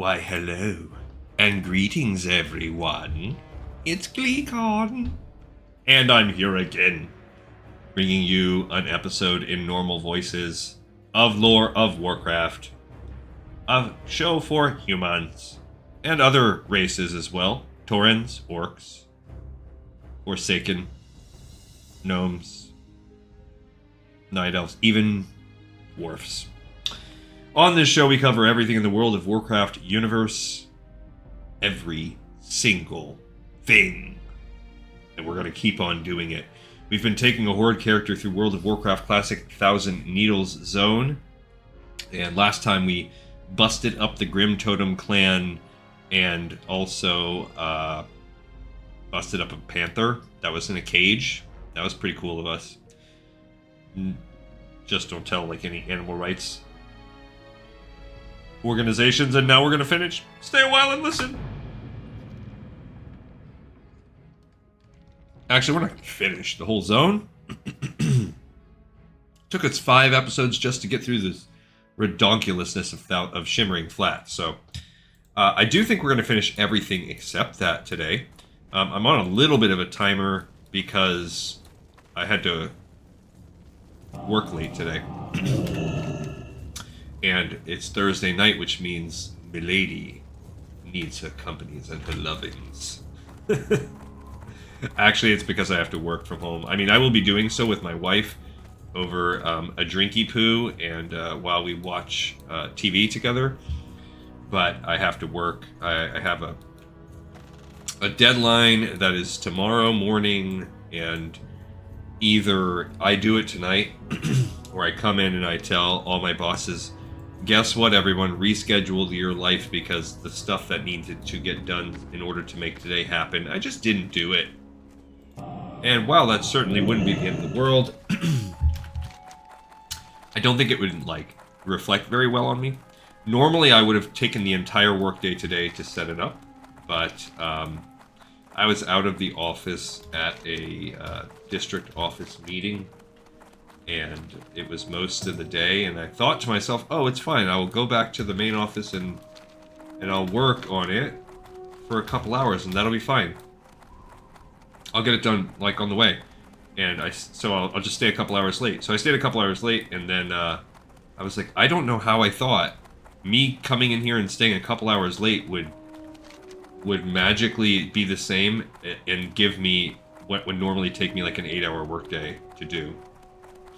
Why, hello, and greetings, everyone. It's GleeCon, and I'm here again, bringing you an episode in normal voices of Lore of Warcraft, a show for humans and other races as well. Taurens, orcs, Forsaken, gnomes, night elves, even dwarfs. On this show, we cover everything in the World of Warcraft universe. Every single thing. And we're going to keep on doing it. We've been taking a Horde character through World of Warcraft Classic Thousand Needles Zone. And last time we busted up the Grim Totem clan and also busted up a panther that was in a cage. That was pretty cool of us. Just don't tell like any animal rights organizations, and now we're gonna finish. Stay a while and listen. Actually, we're not gonna finish the whole zone. Took us 5 episodes just to get through this redonkulousness of Shimmering Flats. So I do think we're gonna finish everything except that today. I'm on a little bit of a timer because I had to work late today. And it's Thursday night, which means Milady needs her companies and her lovings. Actually, it's because I have to work from home. I mean, I will be doing so with my wife over a drinky poo and while we watch TV together. But I have to work. I have a deadline that is tomorrow morning, and either I do it tonight or I come in and I tell all my bosses, guess what, everyone, reschedule your life because the stuff that needed to get done in order to make today happen, I just didn't do it. And while that certainly wouldn't be the end of the world, I don't think it would, like, reflect very well on me. Normally, I would have taken the entire workday today to set it up, but I was out of the office at a district office meeting, and it was most of the day, and I thought to myself, oh, it's fine, I will go back to the main office and I'll work on it for a couple hours, and that'll be fine. I'll get it done, like, on the way. And so I'll just stay a couple hours late. So I stayed a couple hours late, and then I was like, I don't know how I thought me coming in here and staying a couple hours late would magically be the same and give me what would normally take me like an 8-hour workday to do.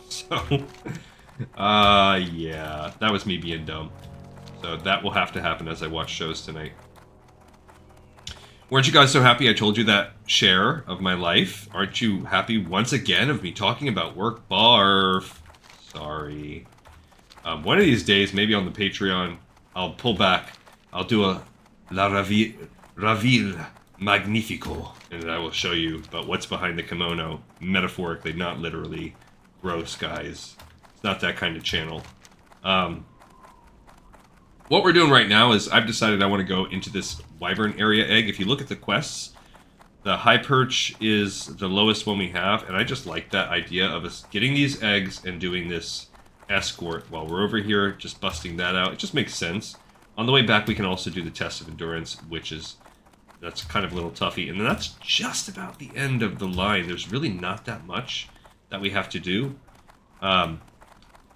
So, yeah, that was me being dumb. So that will have to happen as I watch shows tonight. Weren't you guys so happy I told you that share of my life? Aren't you happy once again of me talking about work? Barf. Sorry. One of these days, maybe on the Patreon, I'll pull back. I'll do a La Raville Magnifico, and I will show you about what's behind the kimono, metaphorically, not literally. Gross, guys. It's not that kind of channel. What we're doing right now is I've decided I want to go into this Wyvern area egg. If you look at the quests, the High Perch is the lowest one we have, and I just like that idea of us getting these eggs and doing this escort while we're over here, just busting that out. It just makes sense. On the way back, we can also do the Test of Endurance, that's kind of a little toughy, and that's just about the end of the line. There's really not that much that we have to do.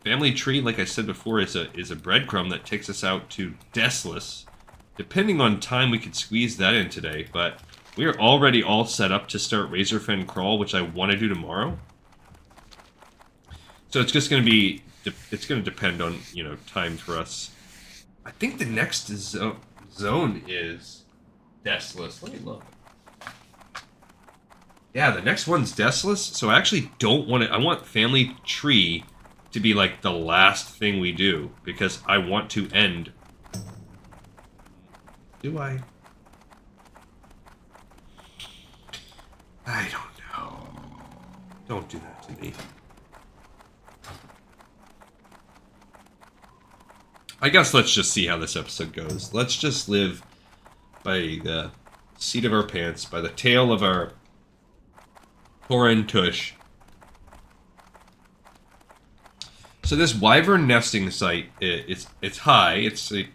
Family Tree, like I said before, is a breadcrumb that takes us out to Deathless. Depending on time, we could squeeze that in today, but we are already all set up to start Razorfen Crawl, which I want to do tomorrow. So it's just going to be, it's going to depend on, time for us. I think the next zone is Deathless. Let me look. Yeah, the next one's Deathless, so I actually don't want it. I want Family Tree to be like the last thing we do, because I want to end. Do I? I don't know. Don't do that to me. I guess let's just see how this episode goes. Let's just live by the seat of our pants, by the tail of our Tauren tush. So this wyvern nesting site, it's high. It's a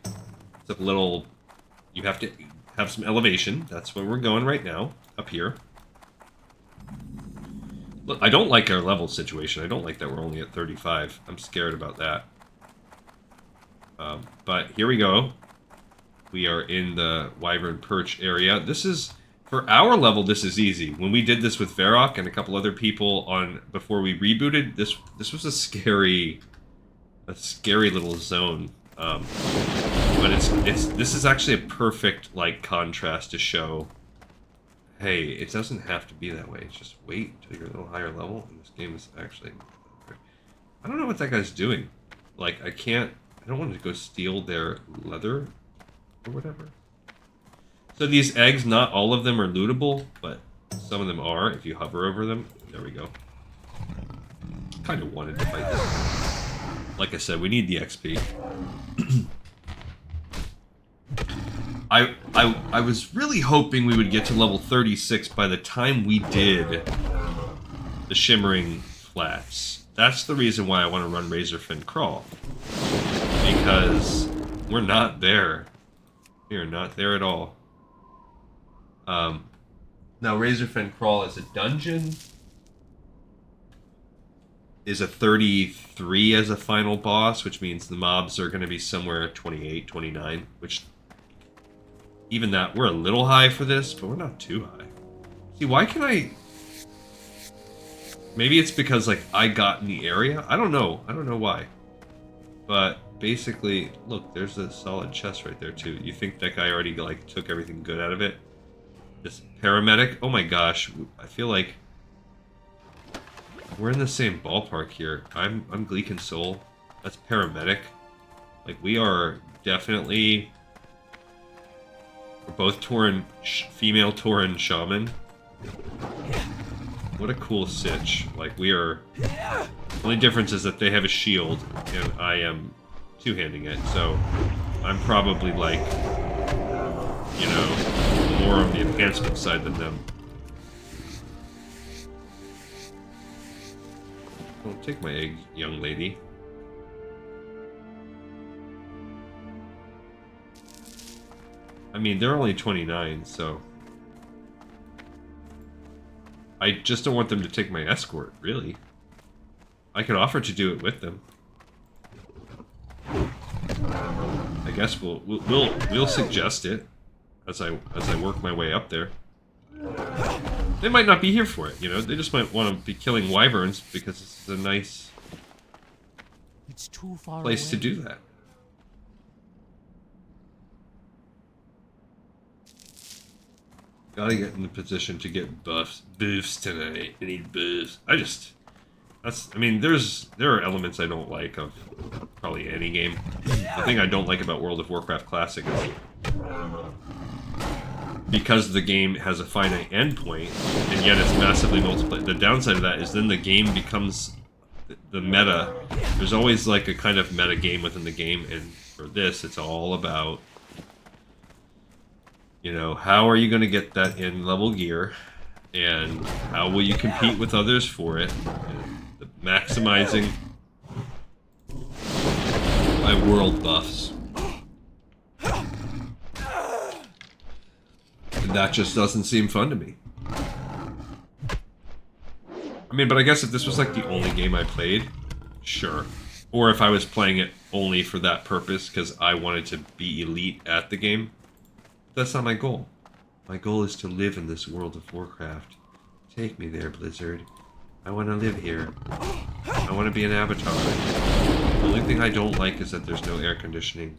little You have to have some elevation. That's where we're going right now, up here. Look, I don't like our level situation. I don't like that we're only at 35. I'm scared about that. But here we go. We are in the Wyvern Perch area. This is, for our level, this is easy. When we did this with Varrock and a couple other people before we rebooted, this was a scary little zone. But this is actually a perfect like contrast to show, hey, it doesn't have to be that way. Just wait until you're a little higher level, and this game is actually. I don't know what that guy's doing. Like, I don't want to go steal their leather or whatever. So these eggs, not all of them are lootable, but some of them are if you hover over them. There we go. Kind of wanted to fight this. Like I said, we need the XP. I was really hoping we would get to level 36 by the time we did the Shimmering Flats. That's the reason why I want to run Razorfin Crawl. Because we're not there. We are not there at all. Now, Razorfin Crawl is a dungeon. Is a 33 as a final boss, which means the mobs are going to be somewhere 28, 29, which... Even that, we're a little high for this, but we're not too high. See, why can I... Maybe it's because, like, I got in the area? I don't know. I don't know why. But, basically, look, there's a solid chest right there, too. You think that guy already, like, took everything good out of it? This paramedic? Oh my gosh. I feel like... We're in the same ballpark here. I'm Gleek and Soul. That's paramedic. Like, we are definitely... We're both female Tauren shaman. What a cool sitch. Like, we are... The only difference is that they have a shield, and I am two-handing it, so I'm probably, like, you know, more on the enhancement side than them. Don't take my egg, young lady. I mean, they're only 29, so... I just don't want them to take my escort, really. I could offer to do it with them. I guess we'll suggest it as I work my way up there. They might not be here for it, you know. They just might want to be killing wyverns because this is a nice place to do that. Gotta get in the position to get buffs tonight. I need buffs. I mean, there are elements I don't like of probably any game. The thing I don't like about World of Warcraft Classic is because the game has a finite endpoint, and yet it's massively multiplayer. The downside of that is then the game becomes the meta. There's always like a kind of meta game within the game, and for this, it's all about, you know, how are you going to get that in level gear, and how will you compete with others for it, and maximizing my world buffs. And that just doesn't seem fun to me. I mean, but I guess if this was like the only game I played, sure. Or if I was playing it only for that purpose because I wanted to be elite at the game. That's not my goal. My goal is to live in this World of Warcraft. Take me there, Blizzard. I want to live here. I want to be an avatar. The only thing I don't like is that there's no air conditioning.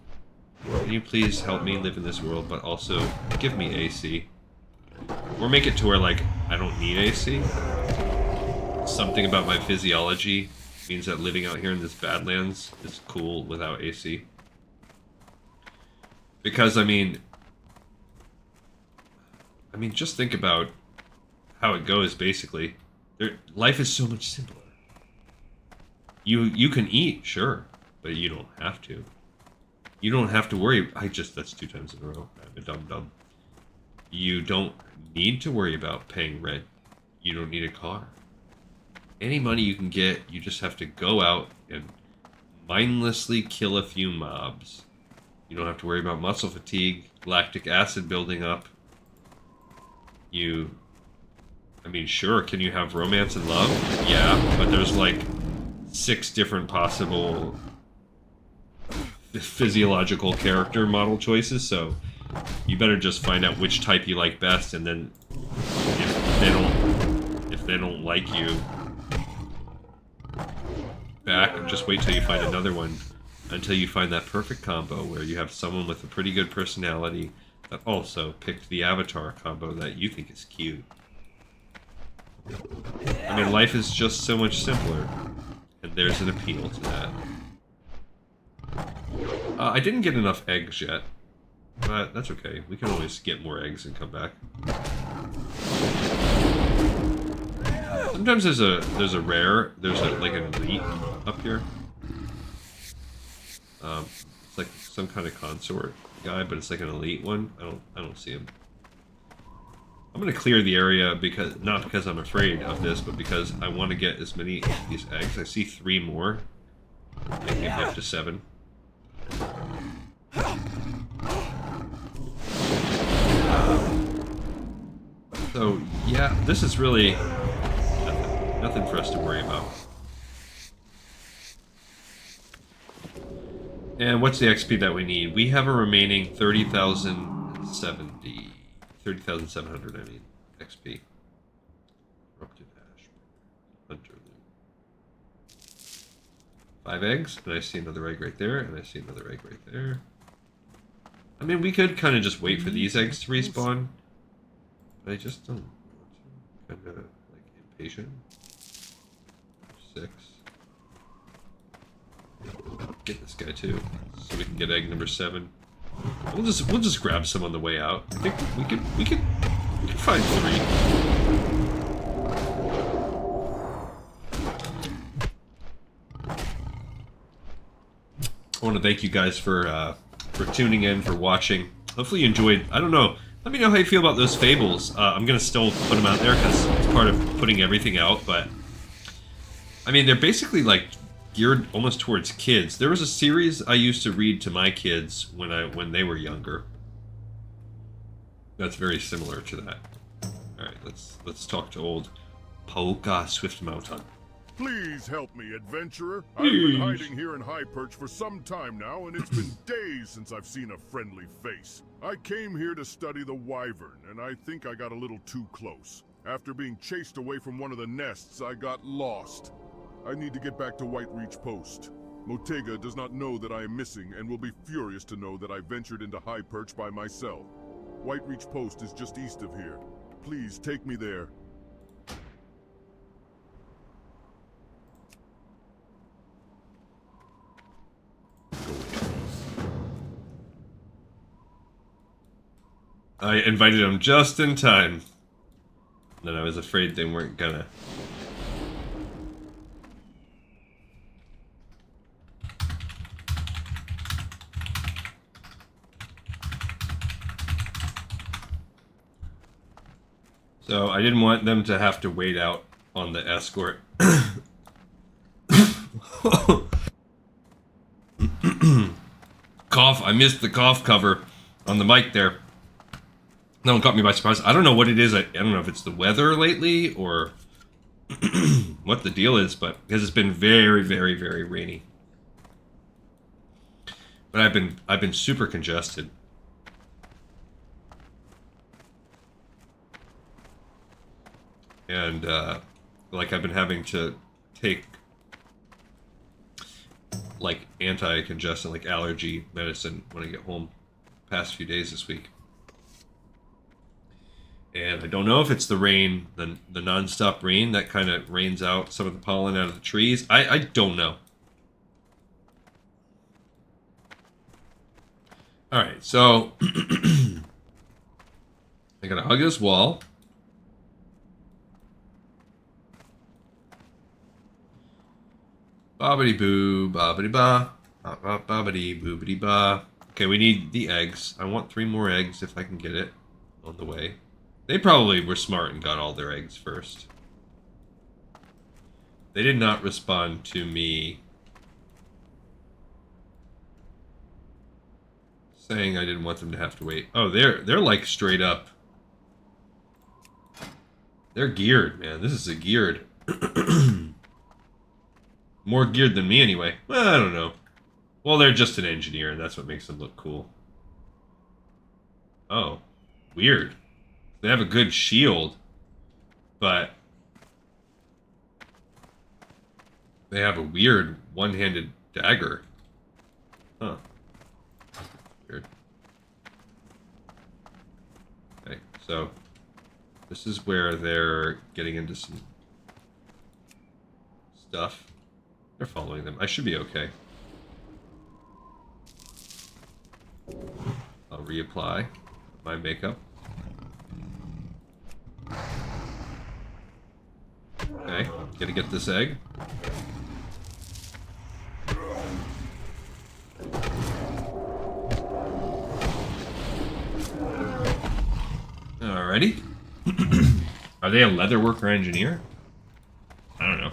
Can you please help me live in this world, but also give me AC? Or make it to where, like, I don't need AC. Something about my physiology means that living out here in this Badlands is cool without AC. Because, I mean, just think about how it goes, basically. Life is so much simpler. You can eat, sure, but you don't have to. You don't have to worry. That's 2 times in a row. I'm a dum-dum. You don't need to worry about paying rent. You don't need a car. Any money you can get, you just have to go out and mindlessly kill a few mobs. You don't have to worry about muscle fatigue, lactic acid building up. I mean, sure, can you have romance and love? Yeah, but there's like 6 different possible physiological character model choices, so you better just find out which type you like best, and then if they don't like you back, and just wait till you find another one, until you find that perfect combo where you have someone with a pretty good personality that also picked the avatar combo that you think is cute. I mean, life is just so much simpler, and there's an appeal to that. I didn't get enough eggs yet, but that's okay. We can always get more eggs and come back. Sometimes there's a rare, like an elite up here. It's like some kind of consort guy, but it's like an elite one. I don't see him. I'm gonna clear the area not because I'm afraid of this, but because I want to get as many of these eggs. I see 3 more, making it up to 7. So yeah, this is really nothing for us to worry about. And what's the XP that we need? We have a remaining 30,070. 30,700, I mean, XP. Corrupted Ash. Hunter Loot. 5 eggs, and I see another egg right there, and I see another egg right there. I mean, we could kind of just wait for these eggs to respawn. But I just don't want to. Kind of, like, impatient. 6. Get this guy, too, so we can get egg number 7. We'll just grab some on the way out. I think we could find 3. I want to thank you guys for tuning in, for watching. Hopefully you enjoyed. I don't know. Let me know how you feel about those fables. I'm gonna still put them out there because it's part of putting everything out. But I mean, they're basically like geared almost towards kids. There was a series I used to read to my kids when they were younger. That's very similar to that. All right, let's talk to old Polka Swiftmount Hunt. Please help me, adventurer. I've been hiding here in High Perch for some time now, and it's been days since I've seen a friendly face. I came here to study the wyvern, and I think I got a little too close. After being chased away from one of the nests, I got lost. I need to get back to Whitereach Post. Motega does not know that I am missing and will be furious to know that I ventured into High Perch by myself. Whitereach Post is just east of here. Please take me there. I invited them just in time. Then I was afraid they weren't gonna. So I didn't want them to have to wait out on the escort. Cough, I missed the cough cover on the mic there. That one caught me by surprise. I don't know what it is. I don't know if it's the weather lately or what the deal is, but because it's been very, very, very rainy. But I've been super congested. And like I've been having to take like anti-congestant, like allergy medicine when I get home past few days this week. And I don't know if it's the rain, the non-stop rain that kind of rains out some of the pollen out of the trees. I don't know. Alright, so I gotta hug this wall. Bobbity boo, bobbity ba, bobbity boobity ba. Okay, we need the eggs. I want 3 more eggs if I can get it on the way. They probably were smart and got all their eggs first. They did not respond to me saying I didn't want them to have to wait. Oh, they're like straight up. They're geared, man. This is a geared. More geared than me, anyway. Well, I don't know. Well, they're just an engineer, and that's what makes them look cool. Oh, weird. They have a good shield, but they have a weird one-handed dagger. Huh. Weird. Okay, so this is where they're getting into some stuff. They're following them. I should be okay. I'll reapply my makeup. Okay, gotta get this egg. Alrighty. Are they a leatherworker engineer? I don't know.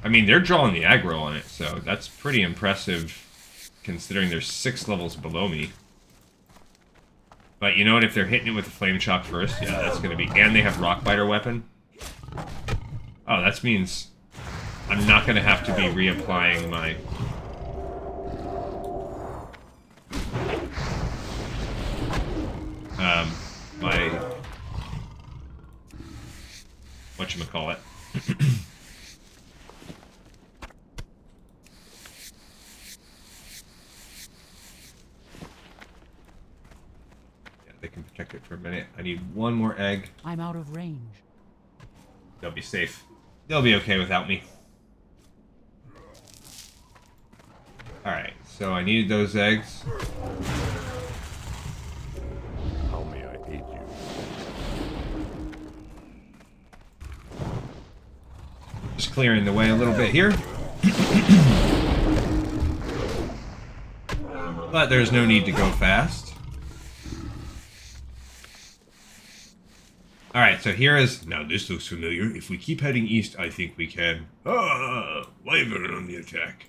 I mean, they're drawing the aggro on it, so that's pretty impressive considering they're 6 levels below me. But you know what? If they're hitting it with a flame chop first, yeah, that's going to be... And they have Rockbiter weapon. Oh, that means I'm not going to have to be reapplying my... whatchamacallit. They can protect it for a minute. I need one more egg. I'm out of range. They'll be safe. They'll be okay without me. Alright, so I needed those eggs. How may I aid you? Just clearing the way a little bit here. But there's no need to go fast. Alright, so here is... Now, this looks familiar. If we keep heading east, I think we can... Ah! Wyvern on the attack.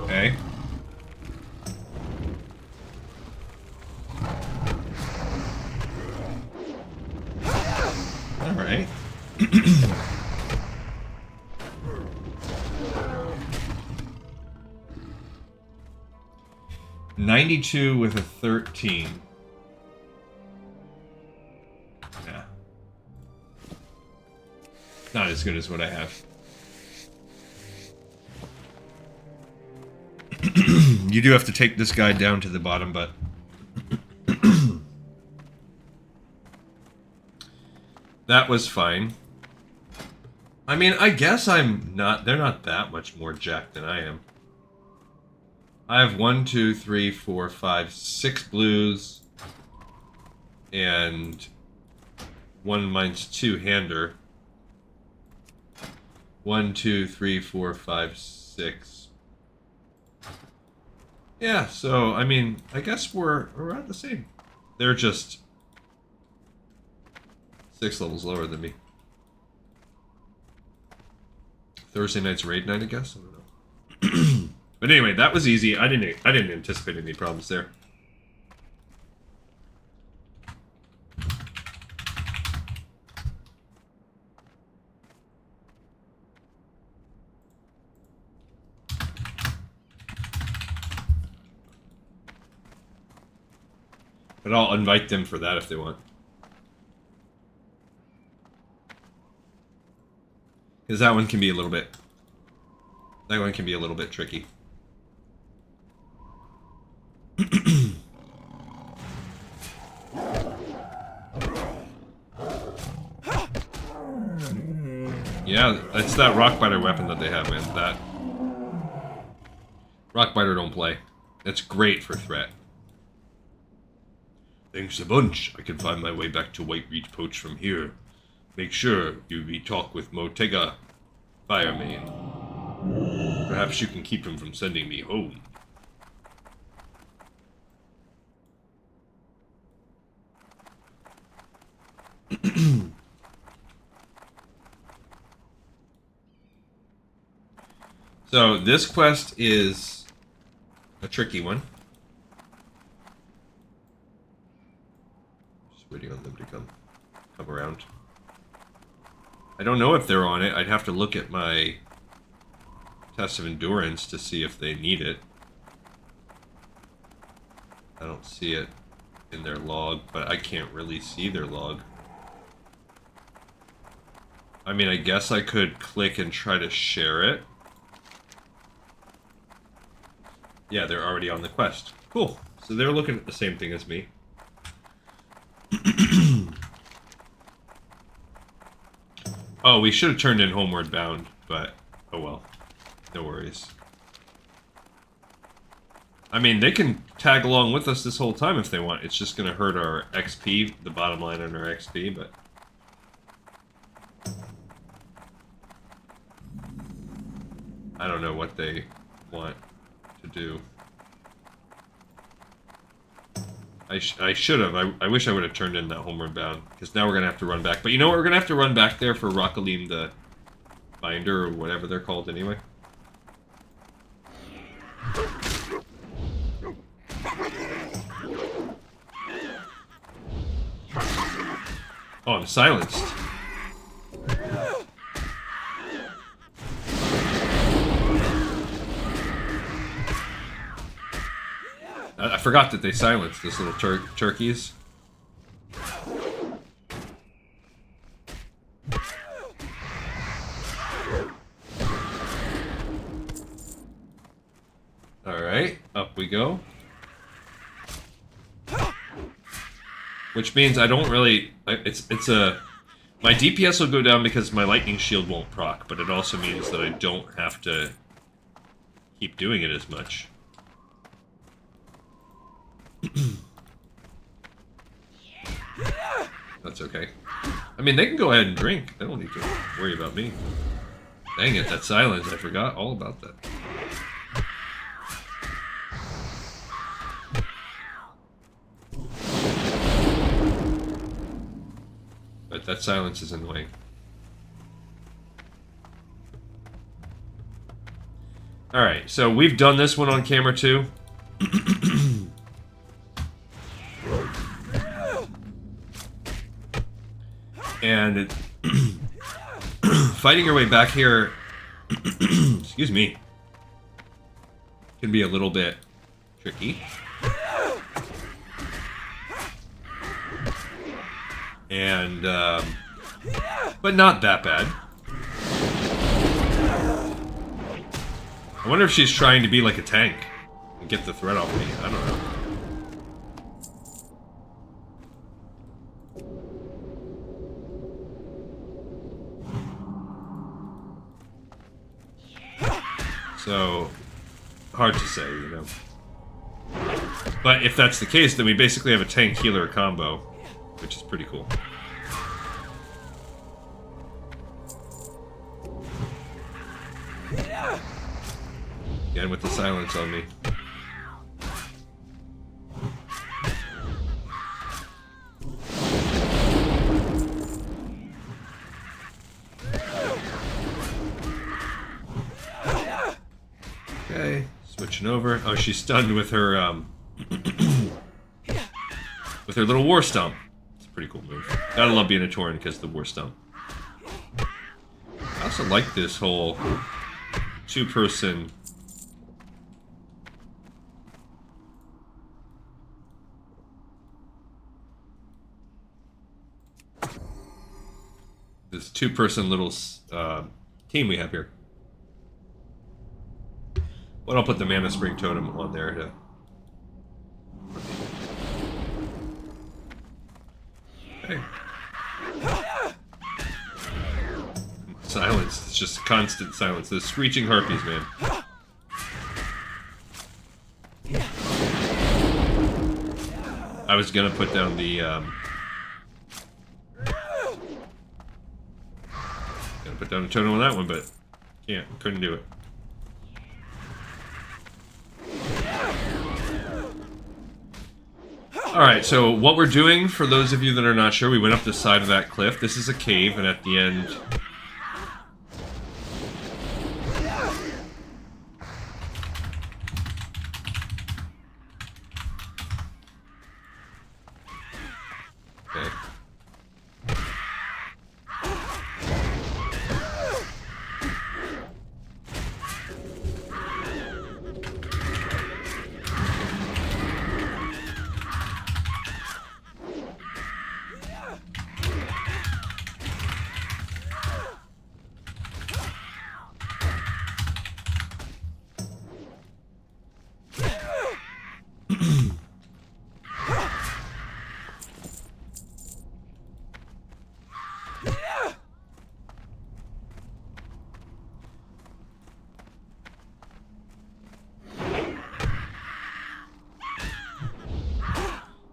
Okay. Alright. 92 with a 13. Yeah. Not as good as what I have. You do have to take this guy down to the bottom, but... That was fine. I mean, I guess I'm not... They're not that much more jacked than I am. I have 1, 2, 3, 4, 5, 6 blues. And... one mine's 2-hander. 1, 2, 3, 4, 5, 6. Yeah, so, I mean, I guess we're around the same. They're just 6 levels lower than me. Thursday night's raid night, I guess? I don't know. But anyway, that was easy. I didn't anticipate any problems there. But I'll invite them for that if they want. Because that one can be a little bit... That one can be a little bit tricky. Yeah, it's that Rockbiter weapon that they have, man. That... Rockbiter don't play. That's great for threat. Thanks a bunch. I can find my way back to White Reach Poach from here. Make sure you talk with Motega, Firemane. Perhaps you can keep him from sending me home. So this quest is a tricky one. Just waiting on them to come around. I don't know if they're on it. I'd have to look at my test of endurance to see if they need it. I don't see it in their log, but I can't really see their log. I mean, I guess I could click and try to share it. Yeah, they're already on the quest. Cool. So they're looking at the same thing as me. Oh, we should have turned in Homeward Bound, but oh well. No worries. I mean, they can tag along with us this whole time if they want. It's just going to hurt our XP, the bottom line on our XP, but... I don't know what they want to do. I should have. I wish I would have turned in that Homeward Bound, because now we're going to have to run back. But you know what? We're going to have to run back there for Rockalim the Binder, or whatever they're called anyway. Oh, I'm silenced. I forgot that they silenced those little turkeys. Alright, up we go. Which means I don't really... It's a... My DPS will go down because my lightning shield won't proc, but it also means that I don't have to keep doing it as much. That's okay. I mean, they can go ahead and drink. They don't need to worry about me. Dang it, that silence. I forgot all about that. But that silence is annoying. Alright, so we've done this one on camera too. And fighting your way back here, excuse me, can be a little bit tricky. And, but not that bad. I wonder if she's trying to be like a tank and get the threat off me. I don't know. So, hard to say, you know. But if that's the case, then we basically have a tank healer combo, which is pretty cool. Again with the silence on me. Okay, switching over. Oh, she's stunned with her with her little war stomp. It's a pretty cool move. Gotta love being a Tauren because of the war stomp. I also like this whole two-person little team we have here. But I'll put the Mana Spring Totem on there to... Okay. Silence. It's just constant silence. The screeching harpies, man. I was gonna put down the, Gonna put down a totem on that one, but couldn't do it. Alright, so what we're doing, for those of you that are not sure, we went up the side of that cliff. This is a cave, and at the end... Okay.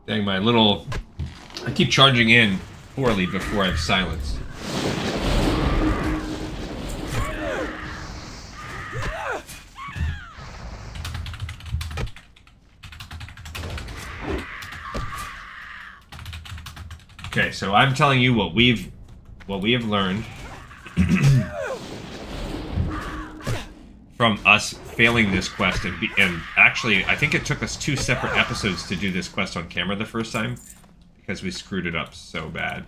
Dang, my little... I keep charging in poorly before I've silenced. Okay, so I'm telling you what we have learned from us failing this quest, and actually, I think it took us 2 separate episodes to do this quest on camera the first time, because we screwed it up so bad.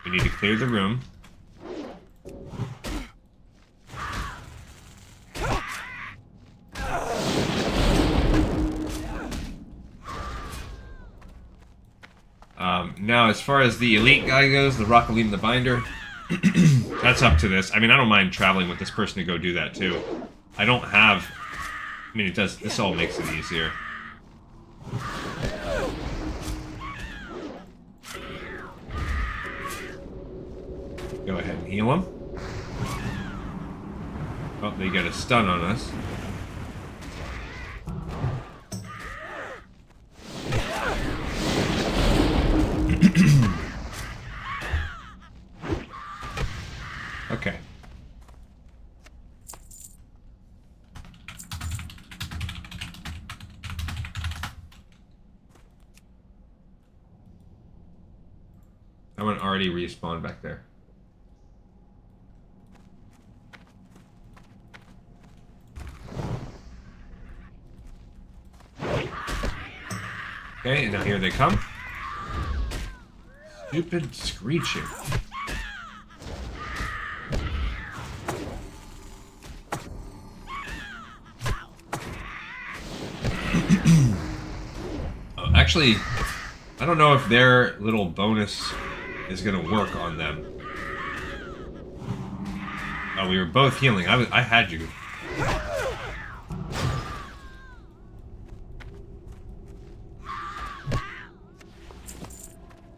We need to clear the room. Now, as far as the elite guy goes, the Rockaline and the Binder, that's up to this. I mean, I don't mind traveling with this person to go do that, too. I don't have... I mean, it does... This all makes it easier. Go ahead and heal him. Oh, they get a stun on us. Okay. I want already respawn back there. Okay, and now here they come. Stupid screeching. Actually, I don't know if their little bonus is going to work on them. Oh, we were both healing. I had you.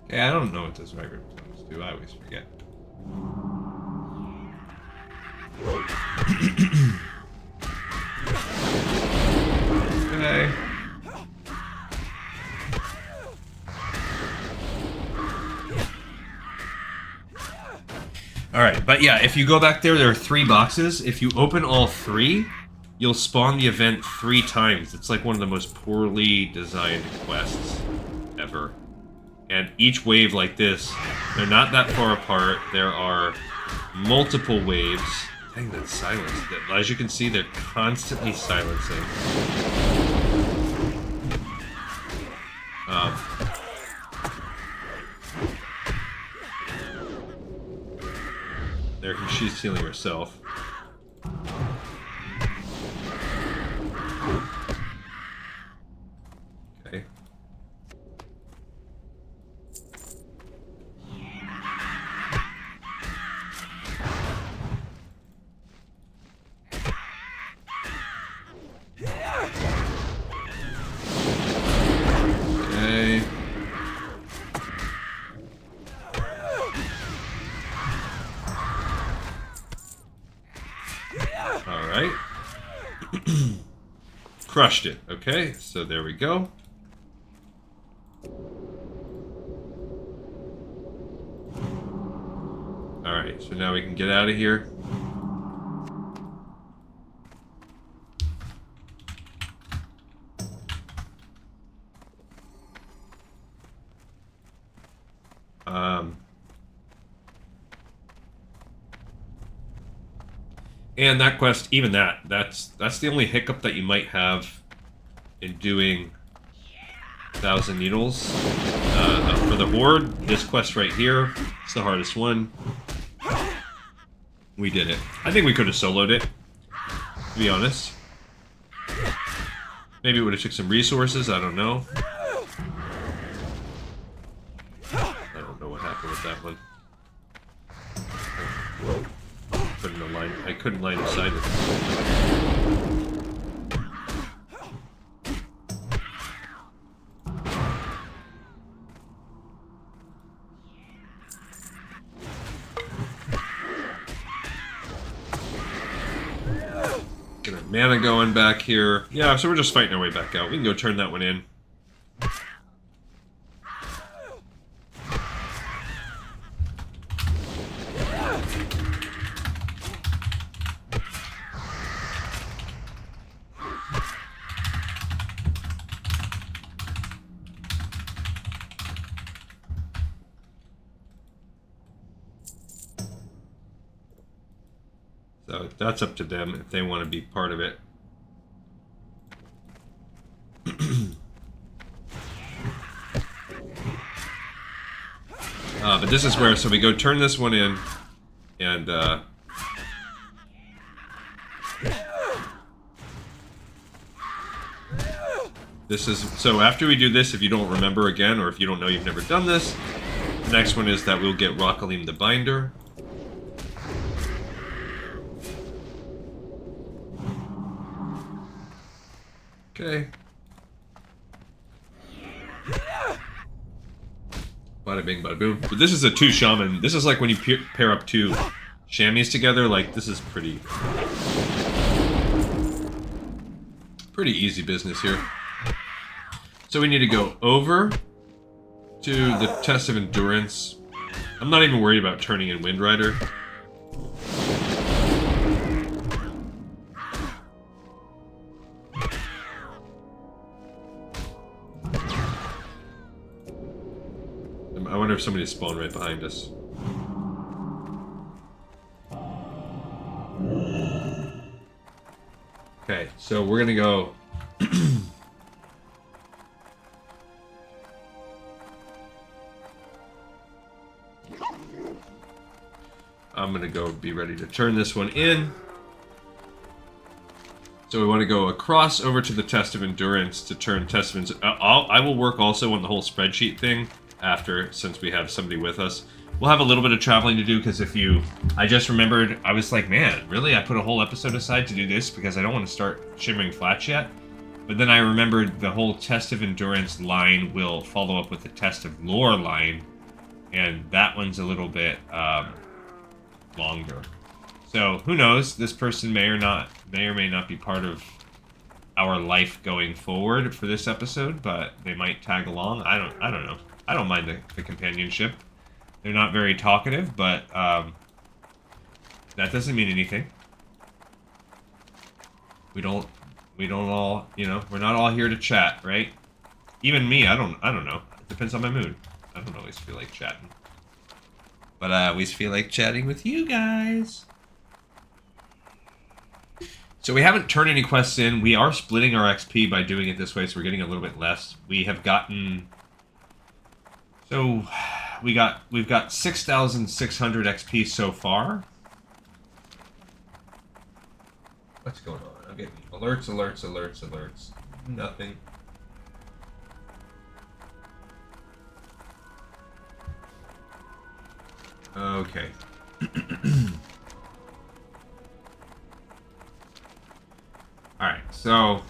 Okay, I don't know what those migrant tones do. I always forget. Okay. Alright, but yeah, if you go back there are 3 boxes. If you open all 3, you'll spawn the event 3 times. It's like one of the most poorly designed quests ever. And each wave like this, they're not that far apart. There are multiple waves. Dang, that's silence. As you can see, they're constantly silencing. There, she's healing herself. Okay. Okay. Alright. Crushed it. Okay, so there we go. Alright, so now we can get out of here. And that quest, even that's the only hiccup that you might have in doing 1,000 Needles. For the Horde, this quest right here, it's the hardest one. We did it. I think we could have soloed it, to be honest. Maybe it would have took some resources, I don't know. I don't know what happened with that one. I couldn't line aside with it. Get our mana going back here. Yeah, so we're just fighting our way back out. We can go turn that one in. So that's up to them if they want to be part of it. But this is where, so we go turn this one in, and this is, so after we do this, if you don't remember again, or if you don't know you've never done this, the next one is that we'll get Rockalim the Binder. Okay. Bada bing, bada boom. But this is a 2 shaman. This is like when you pair up 2 chamois together. Like, this is pretty easy business here. So we need to go over to the Test of Endurance. I'm not even worried about turning in Wind Rider. I wonder if somebody spawned right behind us. Okay, so we're gonna go. I'm gonna go be ready to turn this one in. So we want to go across over to the Test of Endurance to turn Test of Endurance. I will work also on the whole spreadsheet thing after, since we have somebody with us. We'll have a little bit of traveling to do, because I just remembered, I was like, man, really? I put a whole episode aside to do this because I don't want to start Shimmering Flats yet. But then I remembered the whole Test of Endurance line will follow up with the Test of Lore line, and that one's a little bit longer. So who knows? This person may or may not be part of our life going forward for this episode, but they might tag along. I don't know. I don't mind the companionship. They're not very talkative, but that doesn't mean anything. We don't all, you know, we're not all here to chat, right? Even me, I don't know. It depends on my mood. I don't always feel like chatting. But I always feel like chatting with you guys. So we haven't turned any quests in. We are splitting our XP by doing it this way, so we're getting a little bit less. We have gotten... So we've got 6,600 XP so far. What's going on? I'm getting alerts. Nothing. Okay. Alright, so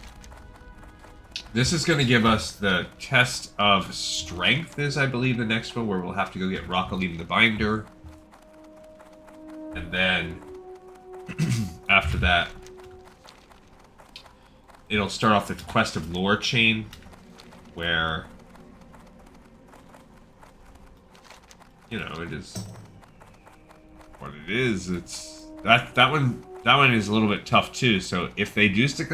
this is going to give us the Test of Strength, is I believe the next one, where we'll have to go get Rockalim the Binder. And then, after that, it'll start off the Quest of Lore Chain, where, you know, it is what it is. It's that one is a little bit tough too. So if they do stick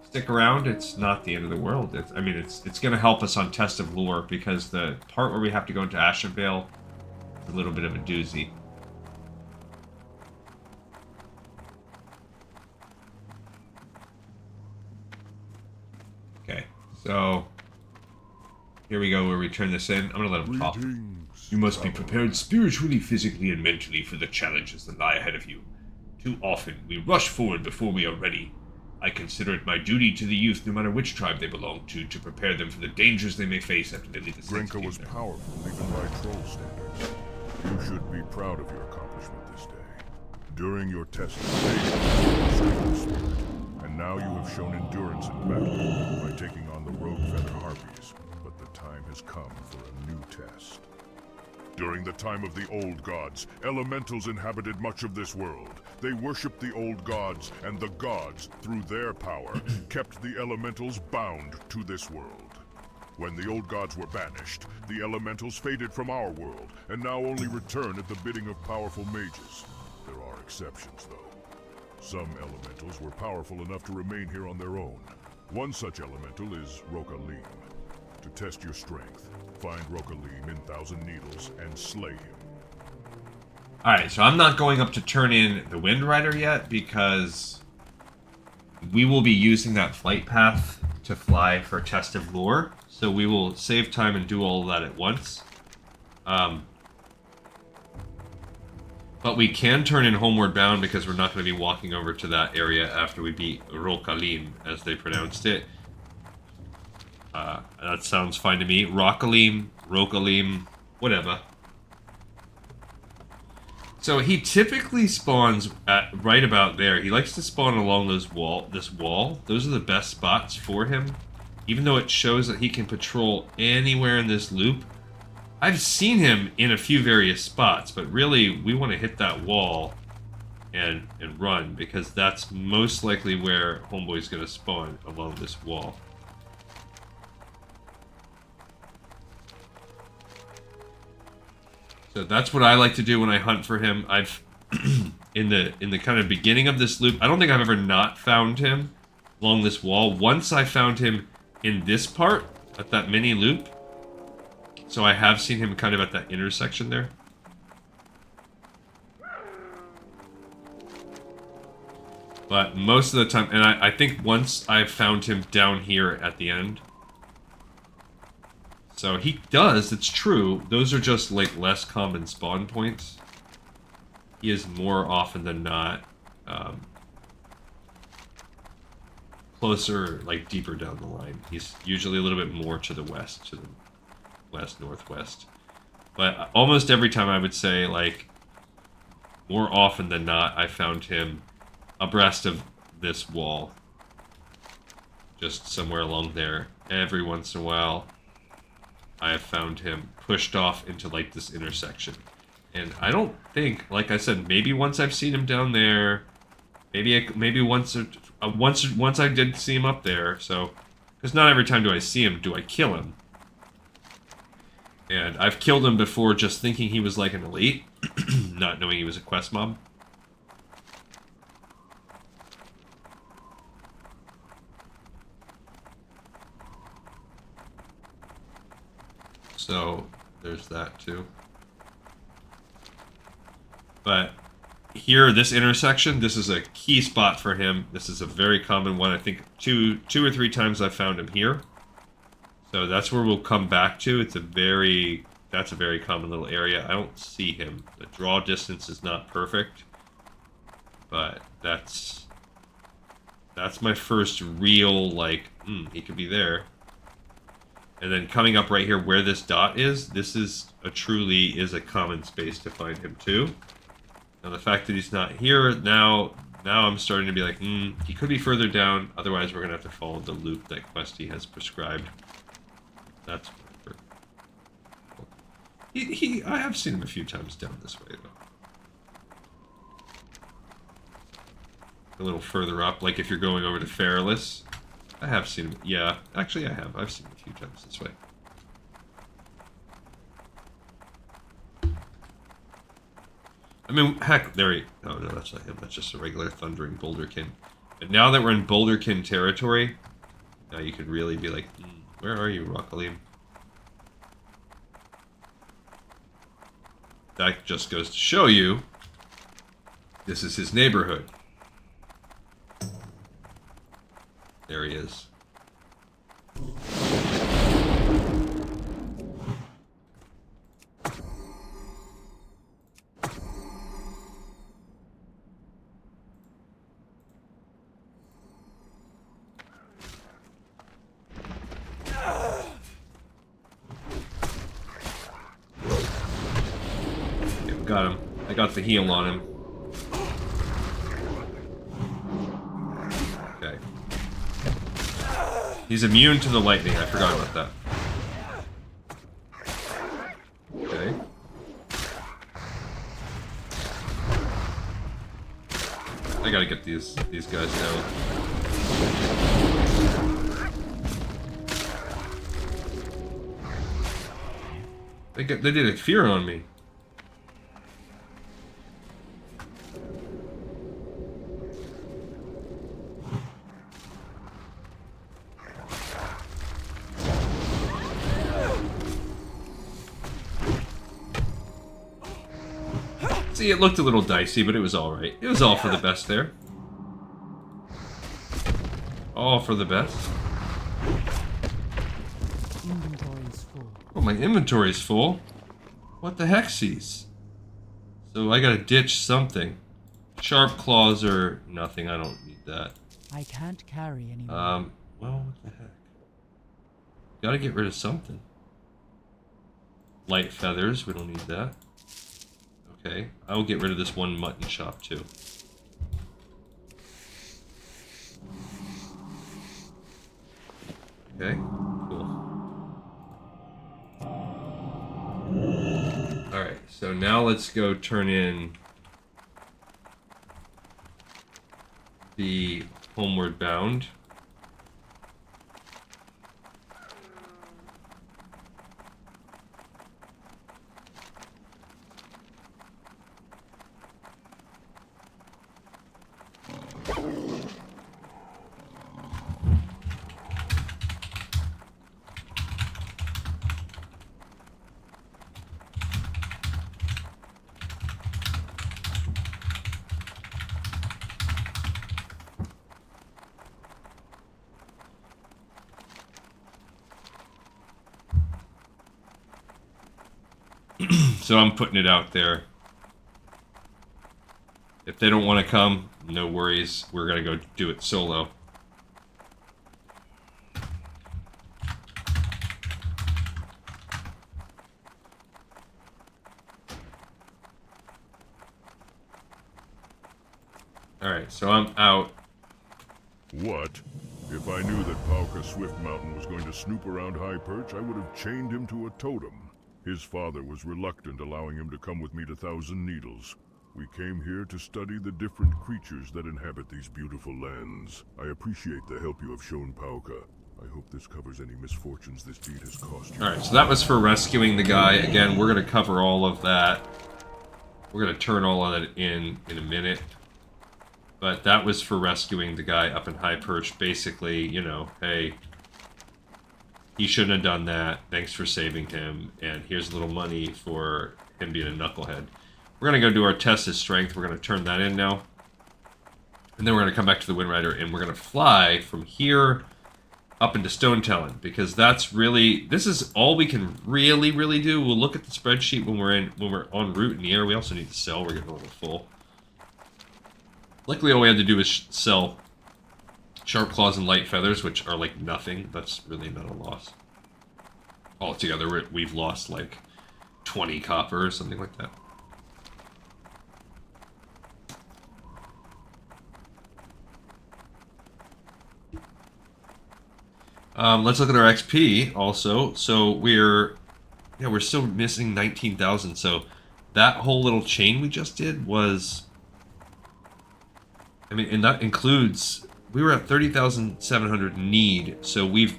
stick around. It's not the end of the world. I mean, it's going to help us on Test of Lore, because the part where we have to go into Ashenvale is a little bit of a doozy. Okay, so here we go where we turn this in. I'm going to let him talk. You must be prepared spiritually, physically, and mentally for the challenges that lie ahead of you. Too often, we rush forward before we are ready. I consider it my duty to the youth, no matter which tribe they belong to prepare them for the dangers they may face after they leave the Saints' Grinka was powerful, even by troll standards. You should be proud of your accomplishment this day. During your test of faith, you strengthened spirit, and now you have shown endurance in battle by taking on the rogue feather harpies. But the time has come for a new test. During the time of the old gods, elementals inhabited much of this world. They worshipped the old gods, and the gods, through their power, kept the elementals bound to this world. When the old gods were banished, the elementals faded from our world, and now only return at the bidding of powerful mages. There are exceptions, though. Some elementals were powerful enough to remain here on their own. One such elemental is Rokalim. To test your strength, find Rokalim in Thousand Needles and slay him. Alright, so I'm not going up to turn in the Wind Rider yet, because we will be using that flight path to fly for Test of Lore. So we will save time and do all of that at once. But we can turn in Homeward Bound, because we're not going to be walking over to that area after we beat Rokalim, as they pronounced it. That sounds fine to me. Rokalim, whatever. So he typically spawns at right about there. He likes to spawn along this wall. Those are the best spots for him. Even though it shows that he can patrol anywhere in this loop. I've seen him in a few various spots, but really we want to hit that wall and run, because that's most likely where Homeboy's going to spawn, along this wall. So that's what I like to do when I hunt for him. I've in the kind of beginning of this loop, I don't think I've ever not found him along this wall. Once I found him in this part, at that mini loop. So I have seen him kind of at that intersection there. But most of the time, and I think once I found him down here at the end. So he does, it's true. Those are just like less common spawn points. He is more often than not closer, like deeper down the line. He's usually a little bit more to the west, northwest. But almost every time I would say, like, more often than not, I found him abreast of this wall. Just somewhere along there. Every once in a while, I have found him pushed off into, like, this intersection. And I don't think, like I said, maybe once I've seen him down there, maybe once I did see him up there, so, because not every time do I see him, do I kill him. And I've killed him before just thinking he was like an elite, not knowing he was a quest mob. So, there's that too. But here, this intersection, this is a key spot for him. This is a very common one. I think two or three times I've found him here. So that's where we'll come back to. That's a very common little area. I don't see him. The draw distance is not perfect. But that's my first real, like, he could be there. And then coming up right here where this dot is, this is truly a common space to find him too. Now the fact that he's not here, now I'm starting to be like, he could be further down, otherwise we're going to have to follow the loop that Questy has prescribed. That's whatever. I have seen him a few times down this way though. A little further up, like if you're going over to Fairless. I have seen him. Yeah, actually I have. I've seen him a few times this way. I mean, heck, there he... Oh, no, that's not him. That's just a regular Thundering Boulderkin. But now that we're in Boulderkin territory, now you could really be like, where are you, Rockalim? That just goes to show you, this is his neighborhood. There he is. Got him. I got the heal on him. Okay. He's immune to the lightning. I forgot about that. Okay. I gotta get these guys down. They did a fear on me. See, it looked a little dicey, but it was alright. It was all for the best there. All for the best. Inventory's full. Oh, my inventory's full? What the hexes? So I gotta ditch something. Sharp claws or nothing, I don't need that. I can't carry anymore. Well, what the heck? Gotta get rid of something. Light feathers, we don't need that. Okay, I will get rid of this one mutton chop too. Okay, cool. Alright, so now let's go turn in the Homeward Bound. So I'm putting it out there. If they don't want to come, no worries. We're going to go do it solo. Alright, so I'm out. What? If I knew that Pauka Swift Mountain was going to snoop around High Perch, I would have chained him to a totem. His father was reluctant, allowing him to come with me to Thousand Needles. We came here to study the different creatures that inhabit these beautiful lands. I appreciate the help you have shown Pauka. I hope this covers any misfortunes this deed has cost you. Alright, so that was for rescuing the guy. Again, we're going to cover all of that. We're going to turn all of that in a minute. But that was for rescuing the guy up in High Perch. Basically, you know, hey, he shouldn't have done that. Thanks for saving him. And here's a little money for him being a knucklehead. We're going to go do our test of strength. We're going to turn that in now. And then we're going to come back to the Wind Rider, and we're going to fly from here up into Stonetalon, because that's really, this is all we can really do. We'll look at the spreadsheet when we're en route in the air. We also need to sell. We're getting a little full. Luckily, all we had to do is sell Sharp Claws and Light Feathers, which are like nothing. That's really not a loss. Altogether, we've lost like 20 copper or something like that. Let's look at our XP also. So we're still missing 19,000. So that whole little chain we just did was, I mean, and that includes, we were at 30,700 need. So we've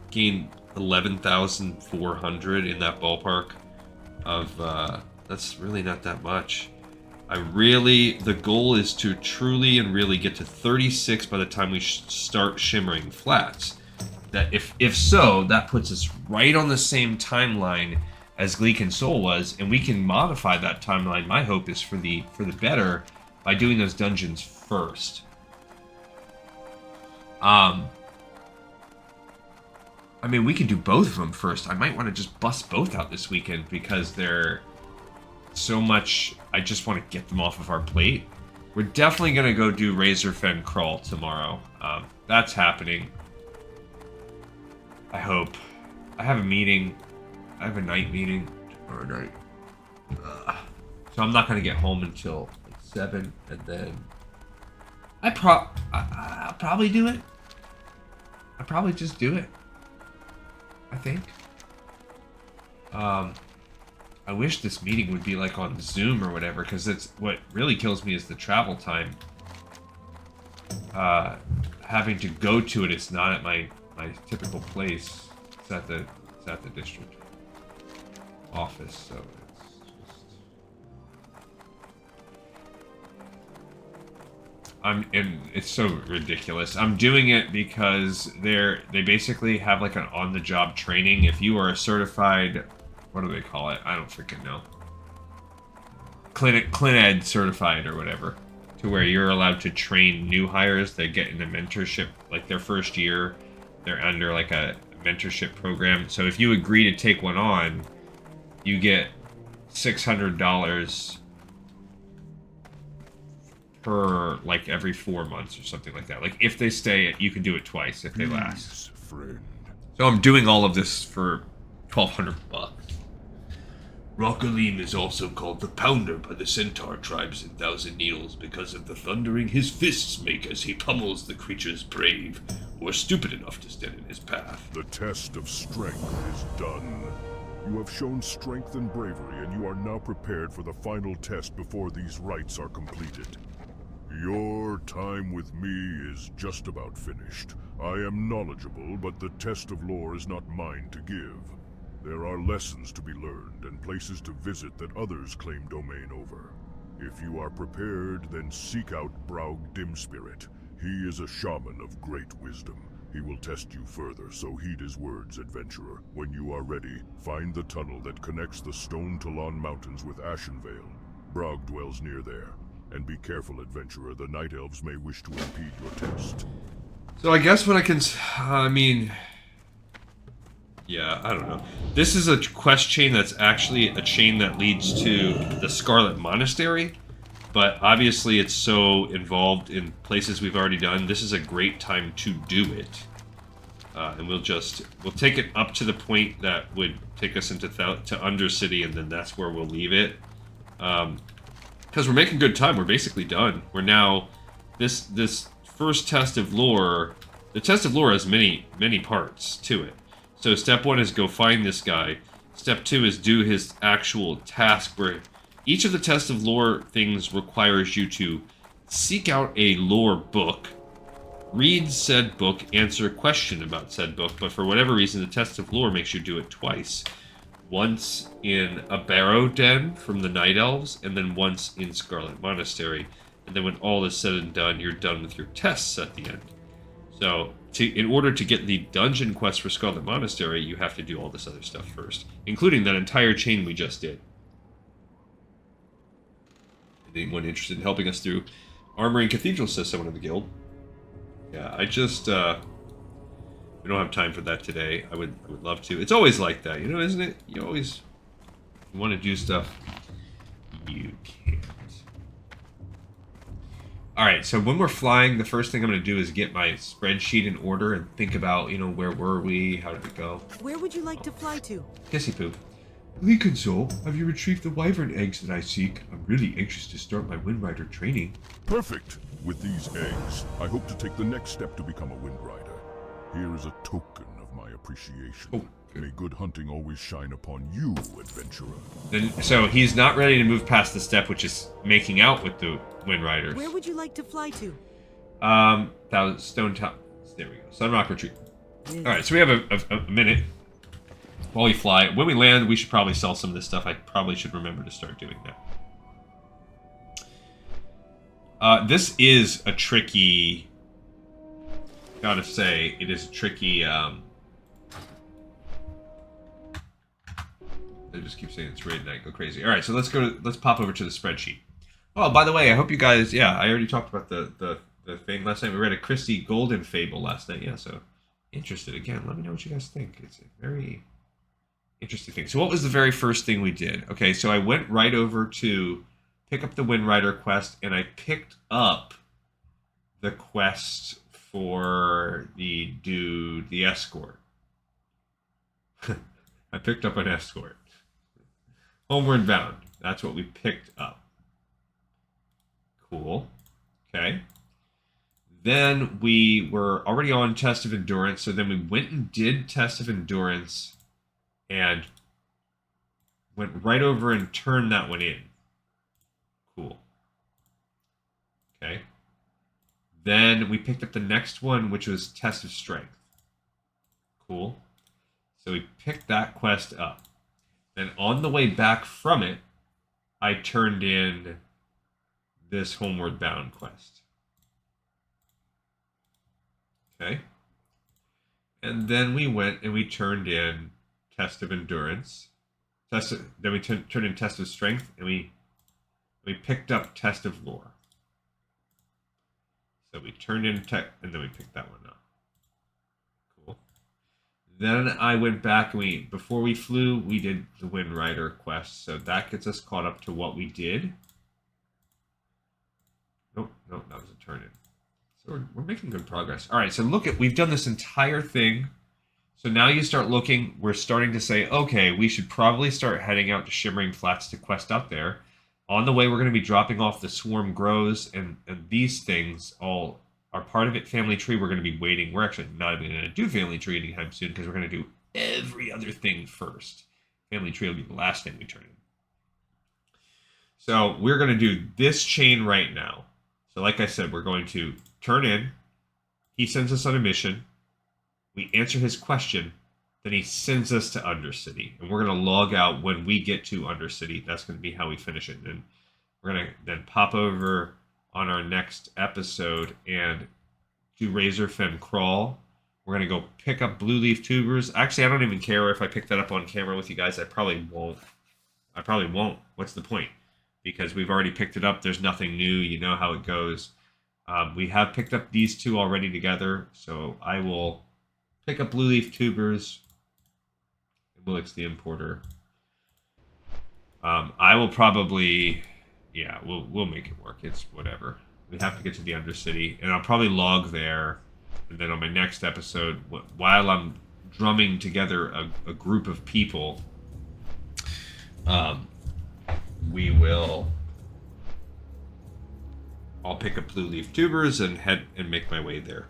gained 11,400 in that ballpark of, that's really not that much. The goal is to truly and really get to 36 by the time we start Shimmering Flats. That if so, that puts us right on the same timeline as Gleek and Soul was, and we can modify that timeline. My hope is for the better by doing those dungeons first. I mean, we can do both of them first. I might want to just bust both out this weekend because they're so much. I just want to get them off of our plate. We're definitely going to go do Razorfen Crawl tomorrow. That's happening. I hope. I have a meeting. I have a night meeting tomorrow night. So I'm not going to get home until like 7, and then I'll probably do it. I'll probably just do it. I think. I wish this meeting would be like on Zoom or whatever, because it's what really kills me is the travel time. Having to go to it, it's not at my typical place. It's at the district office, so it's just. And it's so ridiculous. I'm doing it because they basically have like an on-the-job training. If you are a certified, what do they call it? I don't freaking know. ClinEd certified or whatever, to where you're allowed to train new hires. They get in a mentorship, like their first year, they're under like a mentorship program. So if you agree to take one on, you get $600 per like every 4 months or something like that. Like if they stay, you can do it twice if they last. Friend. So I'm doing all of this for $1,200. Rockalim is also called the Pounder by the Centaur tribes in Thousand Needles because of the thundering his fists make as he pummels the creatures brave or stupid enough to stand in his path. The test of strength is done. You have shown strength and bravery, and you are now prepared for the final test before these rites are completed. Your time with me is just about finished. I am knowledgeable, but the test of lore is not mine to give. There are lessons to be learned and places to visit that others claim domain over. If you are prepared, then seek out Braug Dimspirit. He is a shaman of great wisdom. He will test you further, so heed his words, adventurer. When you are ready, find the tunnel that connects the Stonetalon Mountains with Ashenvale. Braug dwells near there. And be careful, adventurer. The Night Elves may wish to impede your test. So I guess what I can... Yeah, I don't know. This is a quest chain that's actually a chain that leads to the Scarlet Monastery. But obviously it's so involved in places we've already done. This is a great time to do it. And we'll take it up to the point that would take us into Undercity, and then that's where we'll leave it. Because we're making good time. We're basically done. We're now... This first test of lore... The test of lore has many parts to it. So step 1 is go find this guy. Step 2 is do his actual task, where each of the test of lore things requires you to seek out a lore book, read said book, answer a question about said book, but for whatever reason the test of lore makes you do it twice. Once in a Barrow Den from the Night Elves, and then once in Scarlet Monastery. And then when all is said and done, you're done with your tests at the end. So, in order to get the dungeon quest for Scarlet Monastery, you have to do all this other stuff first, including that entire chain we just did. Anyone interested in helping us through Armoring Cathedral, says someone in the guild. Yeah, we don't have time for that today. I would love to. It's always like that, you know, isn't it? You want to do stuff. You can't. Alright, so when we're flying, the first thing I'm going to do is get my spreadsheet in order and think about, you know, where were we? How did it go? Where would you like to fly to? Kissy poop. Lee Console, have you retrieved the wyvern eggs that I seek? I'm really anxious to start my Windrider training. Perfect! With these eggs, I hope to take the next step to become a Windrider. Here is a token of my appreciation. Oh. May good hunting always shine upon you, adventurer. And so he's not ready to move past the step, which is making out with the Windriders. Where would you like to fly to? Stonetalon. There we go. Sunrock Retreat. Alright, so we have a minute while we fly. When we land, we should probably sell some of this stuff. I probably should remember to start doing that. This is a tricky... Gotta say, it is a tricky... I just keep saying it's raid night. Go crazy. All right, so let's pop over to the spreadsheet. Oh, by the way, I hope you guys... Yeah, I already talked about the thing last night. We read a Christie Golden fable last night. Yeah, so interested again. Let me know what you guys think. It's a very interesting thing. So what was the very first thing we did? Okay, so I went right over to pick up the Wind Rider quest, and I picked up the quest for the dude, the escort. I picked up an escort. Homeward Bound. That's what we picked up. Cool. Okay. Then we were already on Test of Endurance, so then we went and did Test of Endurance and went right over and turned that one in. Cool. Okay. Then we picked up the next one, which was Test of Strength. Cool. So we picked that quest up. Then on the way back from it, I turned in this Homeward Bound quest. Okay. And then we went and we turned in Test of Endurance. Then we turned in Test of Strength, and we picked up Test of Lore. So we turned in and then we picked that one up. Cool. Then I went back and before we flew, we did the Wind Rider quest. So that gets us caught up to what we did. Nope, that was a turn in. So we're making good progress. All right, so we've done this entire thing. So now you start looking, we're starting to say, okay, we should probably start heading out to Shimmering Flats to quest out there. On the way, we're going to be dropping off the Swarm Grows, and these things all are part of it. Family Tree, we're going to be waiting. We're actually not even going to do Family Tree anytime soon because we're going to do every other thing first. Family Tree will be the last thing we turn in. So we're going to do this chain right now. So like I said, we're going to turn in. He sends us on a mission. We answer his question. Then he sends us to Undercity. And we're going to log out when we get to Undercity. That's going to be how we finish it. And we're going to then pop over on our next episode and do Razorfen Crawl. We're going to go pick up Blue Leaf Tubers. Actually, I don't even care if I pick that up on camera with you guys. I probably won't. What's the point? Because we've already picked it up. There's nothing new. You know how it goes. We have picked up these two already together. So I will pick up Blue Leaf Tubers. Willix the Importer. I will probably... Yeah, we'll make it work. It's whatever. We have to get to the Undercity. And I'll probably log there. And then on my next episode, while I'm drumming together a group of people... I'll pick up Blue Leaf Tubers and head and make my way there.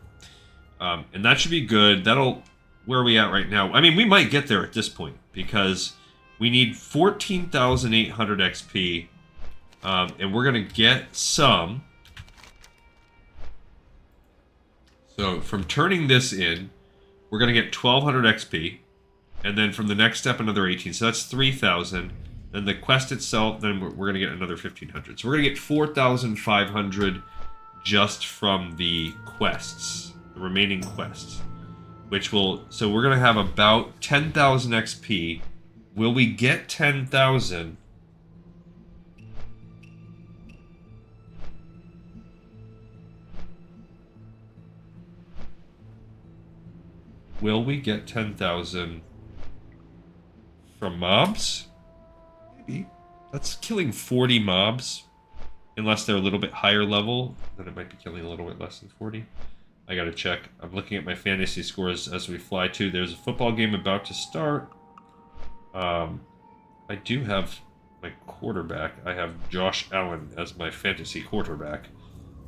And that should be good. Where are we at right now? I mean, we might get there at this point because we need 14,800 XP. And we're going to get some. So from turning this in, we're going to get 1,200 XP. And then from the next step, another 18. So that's 3,000. Then the quest itself, then we're going to get another 1,500. So we're going to get 4,500 just from the quests, the remaining quests. So we're going to have about 10,000 XP. Will we get 10,000? Will we get 10,000 from mobs? Maybe. That's killing 40 mobs. Unless they're a little bit higher level, then it might be killing a little bit less than 40. I gotta check. I'm looking at my fantasy scores as we fly too. There's a football game about to start. I do have my quarterback. I have Josh Allen as my fantasy quarterback.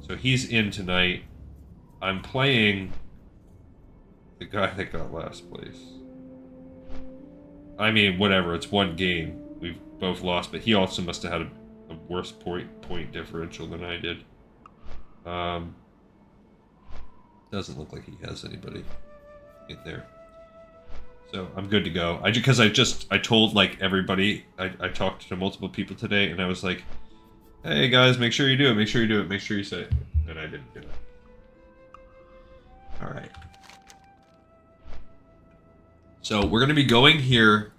So he's in tonight. I'm playing the guy that got last place. I mean, whatever. It's one game. We've both lost, but he also must have had a worse point differential than I did. Doesn't look like he has anybody in there. So I'm good to go. I told like everybody, I talked to multiple people today, and I was like, Hey guys, make sure you do it. Make sure you do it. Make sure you say it. And I didn't do it. All right. So we're going to be going here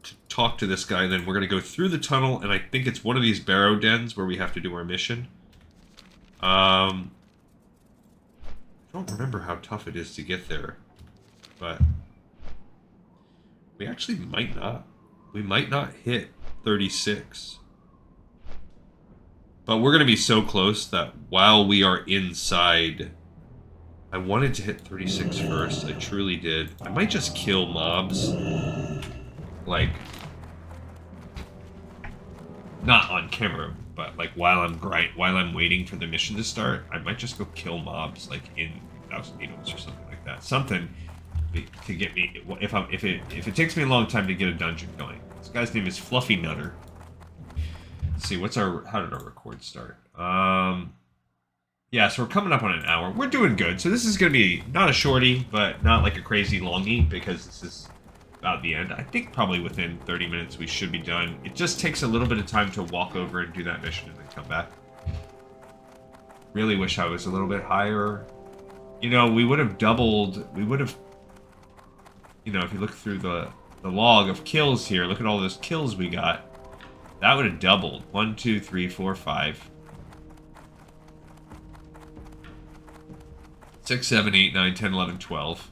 to talk to this guy. Then we're going to go through the tunnel, and I think it's one of these barrow dens where we have to do our mission. I don't remember how tough it is to get there, but we actually might not. We might not hit 36. But we're going to be so close that while we are inside... I wanted to hit 36 first. I truly did. I might just kill mobs. Like... not on camera, but like while I'm waiting for the mission to start, I might just go kill mobs like in 1,000 needles or something like that. Something to get me if it takes me a long time to get a dungeon going. This guy's name is Fluffy Nutter. Let's see, how did our record start? Yeah, so we're coming up on an hour. We're doing good. So this is gonna be not a shorty, but not like a crazy longie, because this is about the end. I think probably within 30 minutes we should be done. It just takes a little bit of time to walk over and do that mission and then come back. Really wish I was a little bit higher. You know, we would have doubled, you know, if you look through the log of kills here, look at all those kills we got. That would have doubled. 1, 2, 3, 4, 5. 6, 7, 8, 9, 10, 11, 12.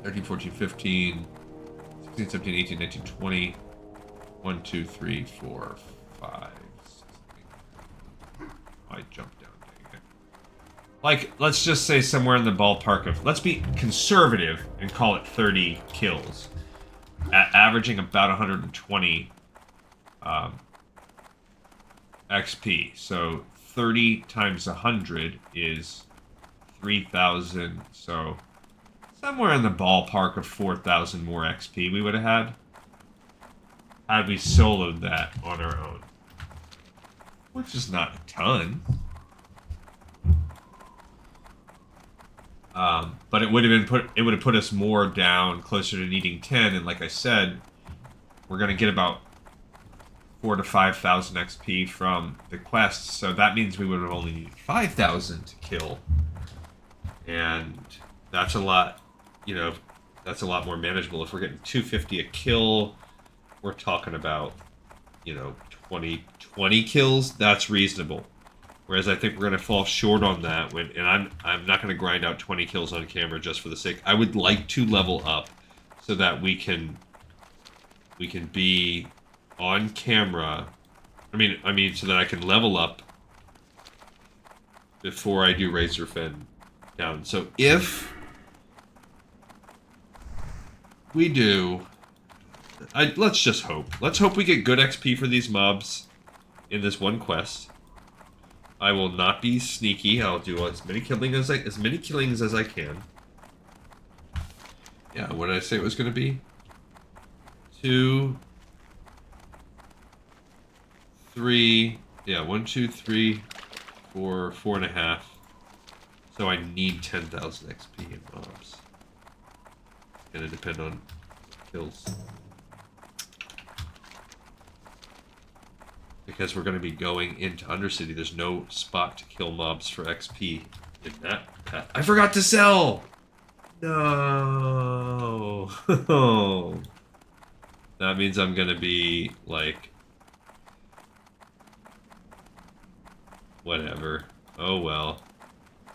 13, 14, 15, 16, 17, 18, 19, 20. 1, 2, 3, 4, 5, 6, 8. I jumped down. Like, let's just say somewhere in the ballpark of... Let's be conservative and call it 30 kills. Averaging about 120 XP. So 30 times 100 is 3,000. So somewhere in the ballpark of 4,000 more XP we would have had we soloed that on our own. Which is not a ton. But it would have put us more down, closer to needing 10, and like I said, we're gonna get about 4,000 to 5,000 XP from the quests, so that means we would have only needed 5,000 to kill, and that's a lot. You know, that's a lot more manageable. If we're getting 250 a kill, we're talking about, you know, 20 kills. That's reasonable. Whereas I think we're going to fall short on that, and I'm not going to grind out 20 kills on camera just for the sake. I would like to level up so that we can be on camera. I mean so that I can level up before I do Razor Fen down. So if we do, let's just hope. Let's hope we get good XP for these mobs in this one quest. I will not be sneaky. I'll do as many killings as I can. Yeah, what did I say it was going to be? 2, 3. Yeah, 1, 2, 3, 4, 4.5. So I need 10,000 XP in mobs. Gonna depend on kills. Because we're going to be going into Undercity, there's no spot to kill mobs for XP in that path. I forgot to sell! No! That means I'm going to be, like... whatever. Oh well.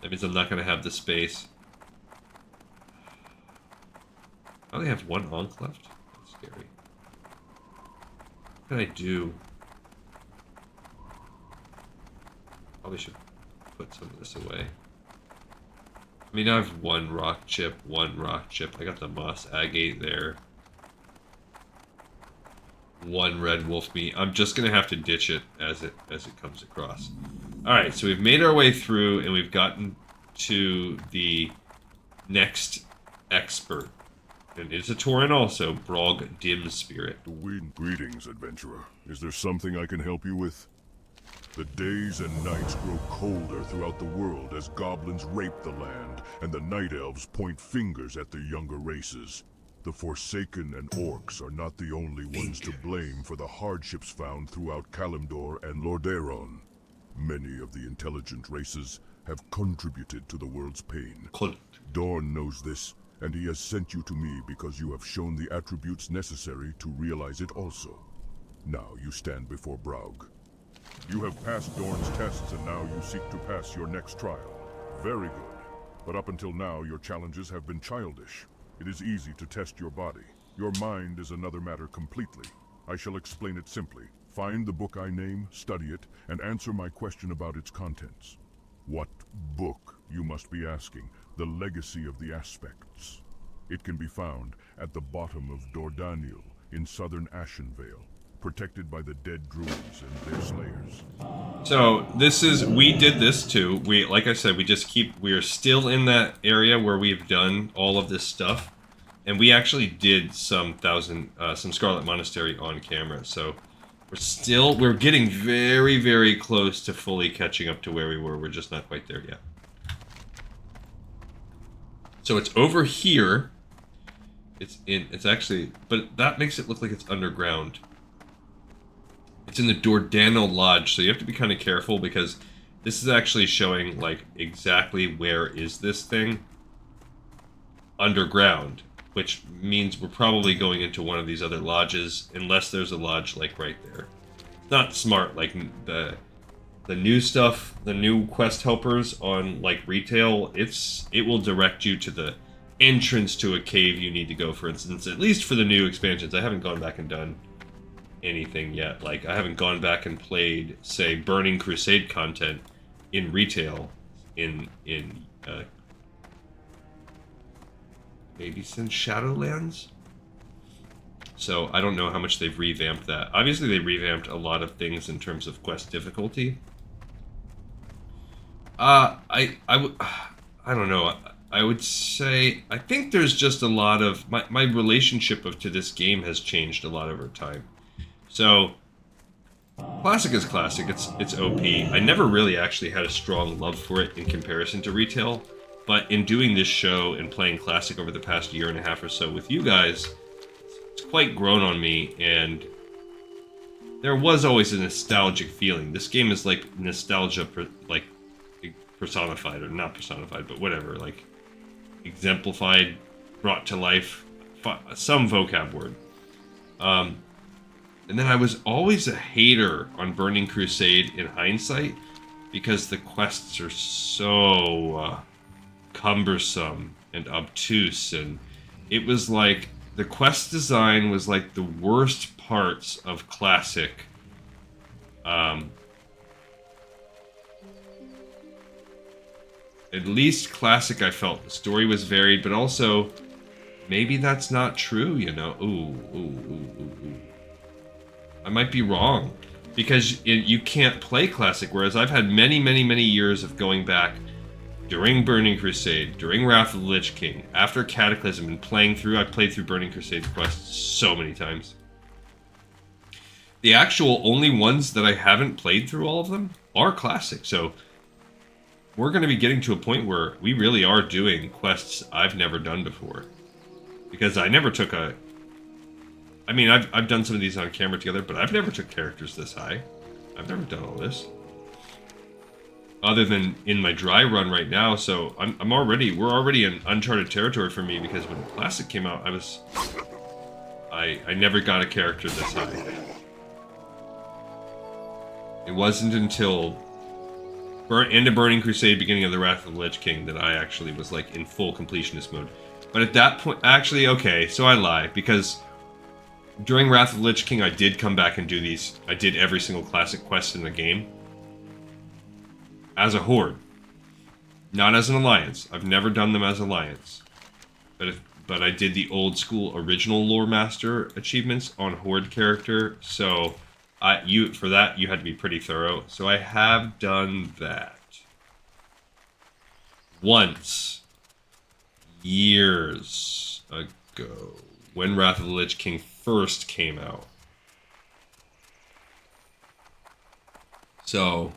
That means I'm not going to have the space. I only have 1 Ankh left? That's scary. What can I do? Probably should put some of this away. I mean, I have 1 rock chip, 1 rock chip. I got the moss agate there. 1 red wolf meat. I'm just gonna have to ditch it as it comes across. All right, so we've made our way through, and we've gotten to the next expert, and it's a Tauren also, Brog Dim Spirit. Greetings, adventurer. Is there something I can help you with? The days and nights grow colder throughout the world as goblins rape the land, and the night elves point fingers at the younger races. The Forsaken and Orcs are not the only ones to blame for the hardships found throughout Kalimdor and Lordaeron. Many of the intelligent races have contributed to the world's pain. Dorn knows this, and he has sent you to me because you have shown the attributes necessary to realize it also. Now you stand before Braug. You have passed Dorn's tests, and now you seek to pass your next trial. Very good. But up until now, your challenges have been childish. It is easy to test your body. Your mind is another matter completely. I shall explain it simply. Find the book I name, study it, and answer my question about its contents. What book, you must be asking? The Legacy of the Aspects. It can be found at the bottom of Dordaniel in southern Ashenvale, protected by the dead druids and their slayers. So we did this too. Like I said, we are still in that area where we've done all of this stuff, and we actually did some Scarlet Monastery on camera. So we're getting very, very close to fully catching up to where we were. We're just not quite there yet. So it's over here. It's actually, but that makes it look like it's underground. It's in the Dordaniel Lodge, so you have to be kind of careful because this is actually showing, like, exactly where is this thing underground, which means we're probably going into one of these other lodges, unless there's a lodge, like, right there. It's not smart, like, the new stuff, the new quest helpers on, like, retail, it will direct you to the entrance to a cave you need to go, for instance, at least for the new expansions. I haven't gone back and done anything yet. Like, I haven't gone back and played, say, Burning Crusade content in retail maybe since Shadowlands. So I don't know how much they've revamped that. Obviously they revamped a lot of things in terms of quest difficulty. I don't know. I would say I think there's just a lot of my relationship to this game has changed a lot over time. So, Classic is Classic, it's OP. I never really actually had a strong love for it in comparison to retail, but in doing this show and playing Classic over the past year and a half or so with you guys, it's quite grown on me, and there was always a nostalgic feeling. This game is like nostalgia, like, personified, or not personified, but whatever, like, exemplified, brought to life, some vocab word. And then I was always a hater on Burning Crusade in hindsight, because the quests are so cumbersome and obtuse, and it was like, the quest design was like the worst parts of Classic. At least Classic, I felt the story was varied, but also, maybe that's not true, you know? Ooh. I might be wrong, because you can't play Classic, whereas I've had many, many, many years of going back during Burning Crusade, during Wrath of the Lich King, after Cataclysm, and playing through. I played through Burning Crusade quests so many times. The actual only ones that I haven't played through all of them are Classic, so we're going to be getting to a point where we really are doing quests I've never done before. Because I never took a... I mean, I've done some of these on camera together, but I've never took characters this high. I've never done all this. Other than in my dry run right now, so we're already in uncharted territory for me, because when Classic came out, I never got a character this high. It wasn't until end of Burning Crusade, beginning of the Wrath of the Lich King, that I actually was, like, in full completionist mode. But at that point, actually, okay, so I lie, because during Wrath of the Lich King, I did come back and do these. I did every single Classic quest in the game as a Horde, not as an Alliance. I've never done them as Alliance, but I did the old school original Lore Master achievements on Horde character. So for that you had to be pretty thorough. So I have done that once, years ago, when Wrath of the Lich King first came out. So,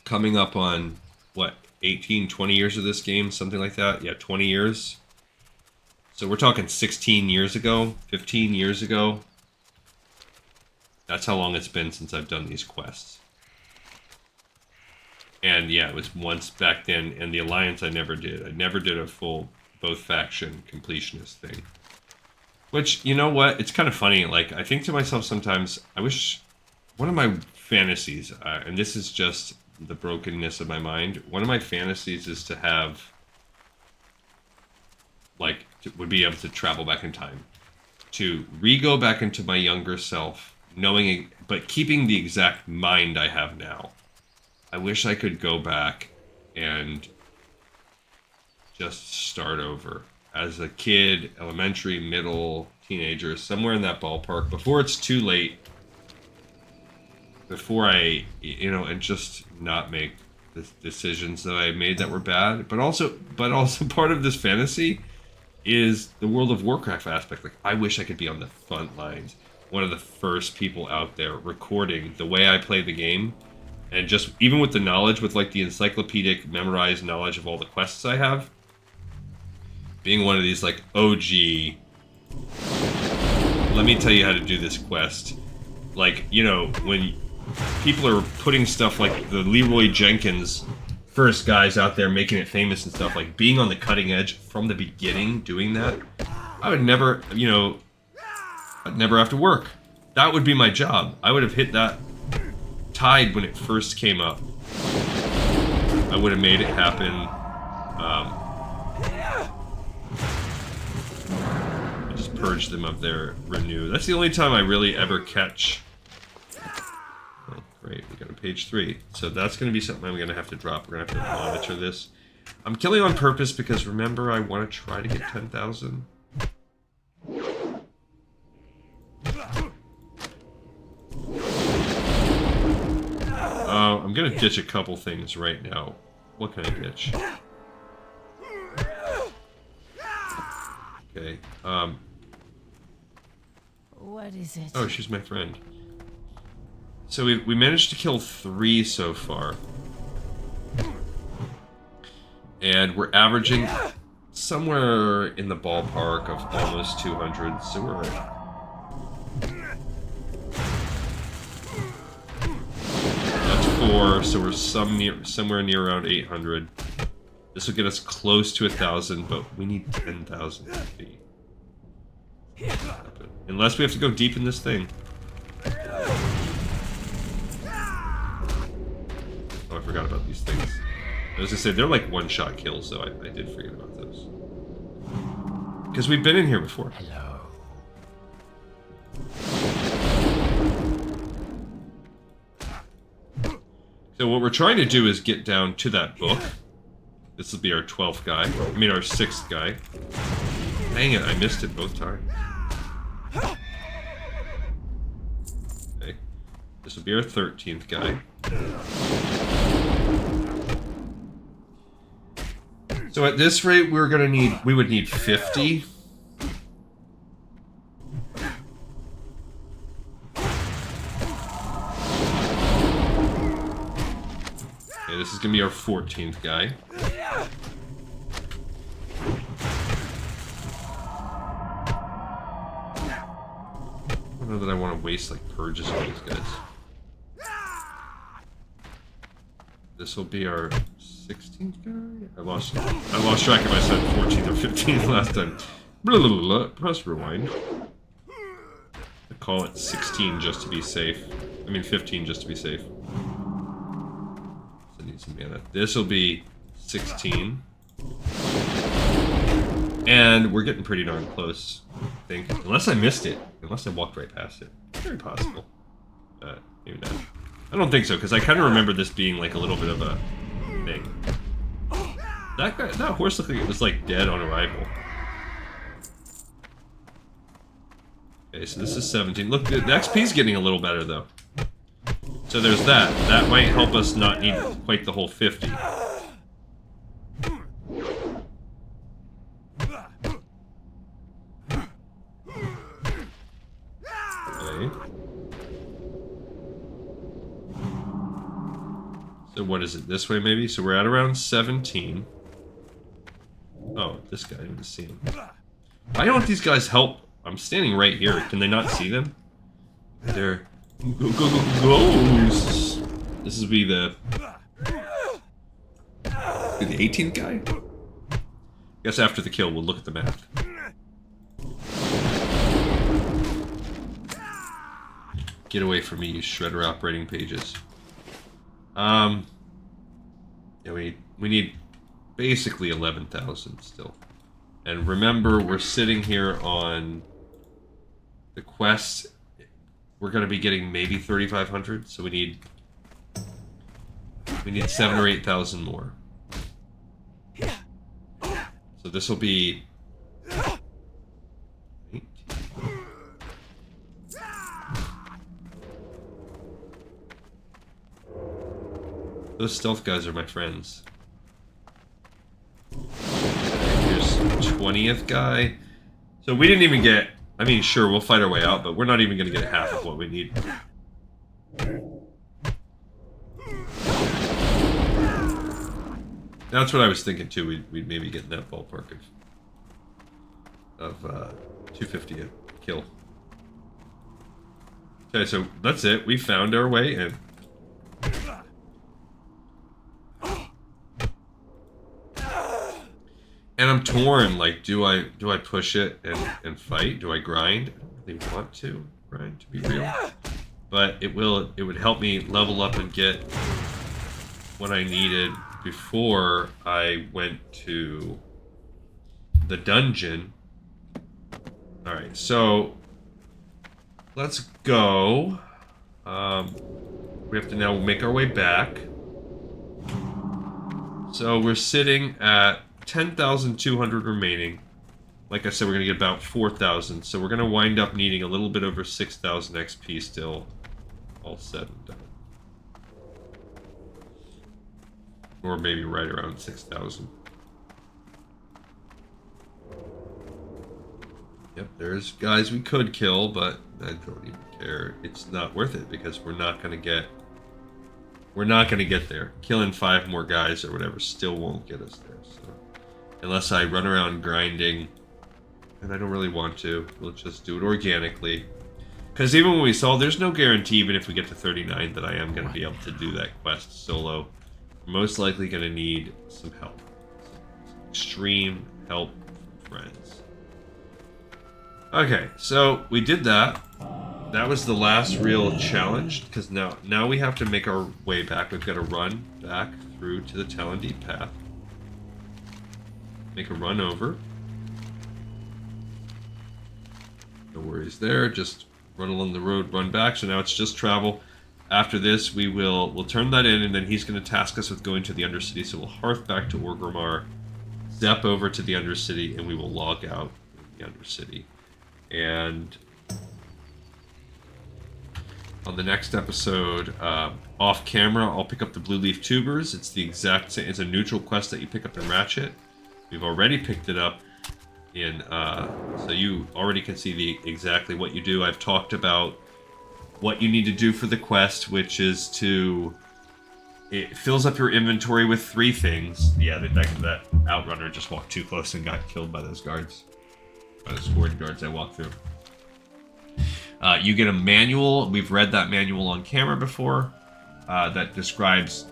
coming up on, what, 18, 20 years of this game? Something like that? Yeah, 20 years. So we're talking 16 years ago, 15 years ago. That's how long it's been since I've done these quests. And yeah, it was once back then, and the Alliance I never did. I never did a full both faction completionist thing. Which, you know what? It's kind of funny. Like, I think to myself sometimes, I wish one of my fantasies, and this is just the brokenness of my mind, one of my fantasies is to have, like, would be able to travel back in time. To re-go back into my younger self, knowing, but keeping the exact mind I have now. I wish I could go back and just start over. As a kid, elementary, middle, teenager, somewhere in that ballpark, before it's too late. Before I, you know, and just not make the decisions that I made that were bad. But also part of this fantasy is the World of Warcraft aspect. Like, I wish I could be on the front lines. One of the first people out there recording the way I play the game. And just, even with the knowledge, with like the encyclopedic memorized knowledge of all the quests I have, being one of these like OG, let me tell you how to do this quest. Like, you know, when people are putting stuff like the Leroy Jenkins first guys out there making it famous and stuff, like being on the cutting edge from the beginning, doing that, I would never, you know, I'd never have to work. That would be my job. I would have hit that tide when it first came up. I would have made it happen. I just purged them of their renew. That's the only time I really ever catch. Oh, great, we got a page 3. So that's going to be something I'm going to have to drop. We're going to have to monitor this. I'm killing on purpose because remember, I want to try to get 10,000. I'm gonna ditch a couple things right now. What can I ditch? Okay, What is it? oh, she's my friend. So we managed to kill 3 so far. And we're averaging somewhere in the ballpark of almost 200, so we're... That's 4, so we're somewhere near around 800. This will get us close to 1,000, but we need 10,000 XP. Unless we have to go deep in this thing. Oh, I forgot about these things. As I said, they're like one-shot kills, so I did forget about those. Because we've been in here before. Hello. So what we're trying to do is get down to that book. This will be our 12th guy. I mean, our 6th guy. Dang it, I missed it both times. Okay. This will be our 13th guy. So at this rate, we would need 50. Okay, this is gonna be our 14th guy. I don't know that I want to waste like purges on these guys. This will be our 16th guy? I lost track if I said 14th or 15th last time. Blah, blah, blah, blah. Press rewind. I call it 16 just to be safe. I mean 15 just to be safe. So I need some mana. This will be 16. And we're getting pretty darn close, I think. Unless I missed it. Unless I walked right past it. Very possible. Maybe not. I don't think so, because I kind of remember this being like a little bit of a thing. That guy, that horse looked like it was like dead on arrival. Okay, so this is 17. Look, the XP's getting a little better though. So there's that. That might help us not need quite the whole 50. Okay. So what is it? This way maybe? So we're at around 17. Oh, this guy, I didn't see him. Why don't these guys help? I'm standing right here. Can they not see them? They're ghosts. This will be the 18th guy? Guess after the kill, we'll look at the map. Get away from me, you shredder operating pages. Yeah, we need basically 11,000 still. And remember, we're sitting here on the quest. We're going to be getting maybe 3,500, so we need 7,000 or 8,000 more. So this will be... Those stealth guys are my friends. Here's 20th guy. So we didn't even get... I mean, sure, we'll fight our way out, but we're not even going to get half of what we need. That's what I was thinking too. We'd maybe get in that ballpark of 250 a kill. Okay, so that's it. We found our way in. And I'm torn. Like, do I push it and fight? Do I grind? I don't really want to grind, to be real. But it would help me level up and get what I needed before I went to the dungeon. Alright, so let's go. We have to now make our way back. So we're sitting at 10,200 remaining. Like I said, we're going to get about 4,000. So we're going to wind up needing a little bit over 6,000 XP still, all said and done. Or maybe right around 6,000. Yep, there's guys we could kill, but I don't even care. It's not worth it because we're not gonna get there. Killing 5 more guys or whatever still won't get us there. So unless I run around grinding, and I don't really want to, we'll just do it organically. Because even when we saw, there's no guarantee, even if we get to 39, that I am going to be able to do that quest solo. We're most likely going to need some help. Some extreme help from friends. Okay, so we did that. That was the last real challenge, because now we have to make our way back. We've got to run back through to the Talon Deep path. Make a run over. No worries there, just run along the road, run back. So now it's just travel. After this, we'll turn that in, and then he's going to task us with going to the Undercity. So we'll hearth back to Orgrimmar, zap over to the Undercity, and we will log out in the Undercity. And on the next episode, off camera, I'll pick up the Blue Leaf Tubers. It's the exact same. It's a neutral quest that you pick up in Ratchet. We've already picked it up in, so you already can see exactly what you do. I've talked about what you need to do for the quest, which is it fills up your inventory with 3 things. Yeah, that outrunner just walked too close and got killed by those guards. By those Horde guards I walked through. You get a manual. We've read that manual on camera before. That describes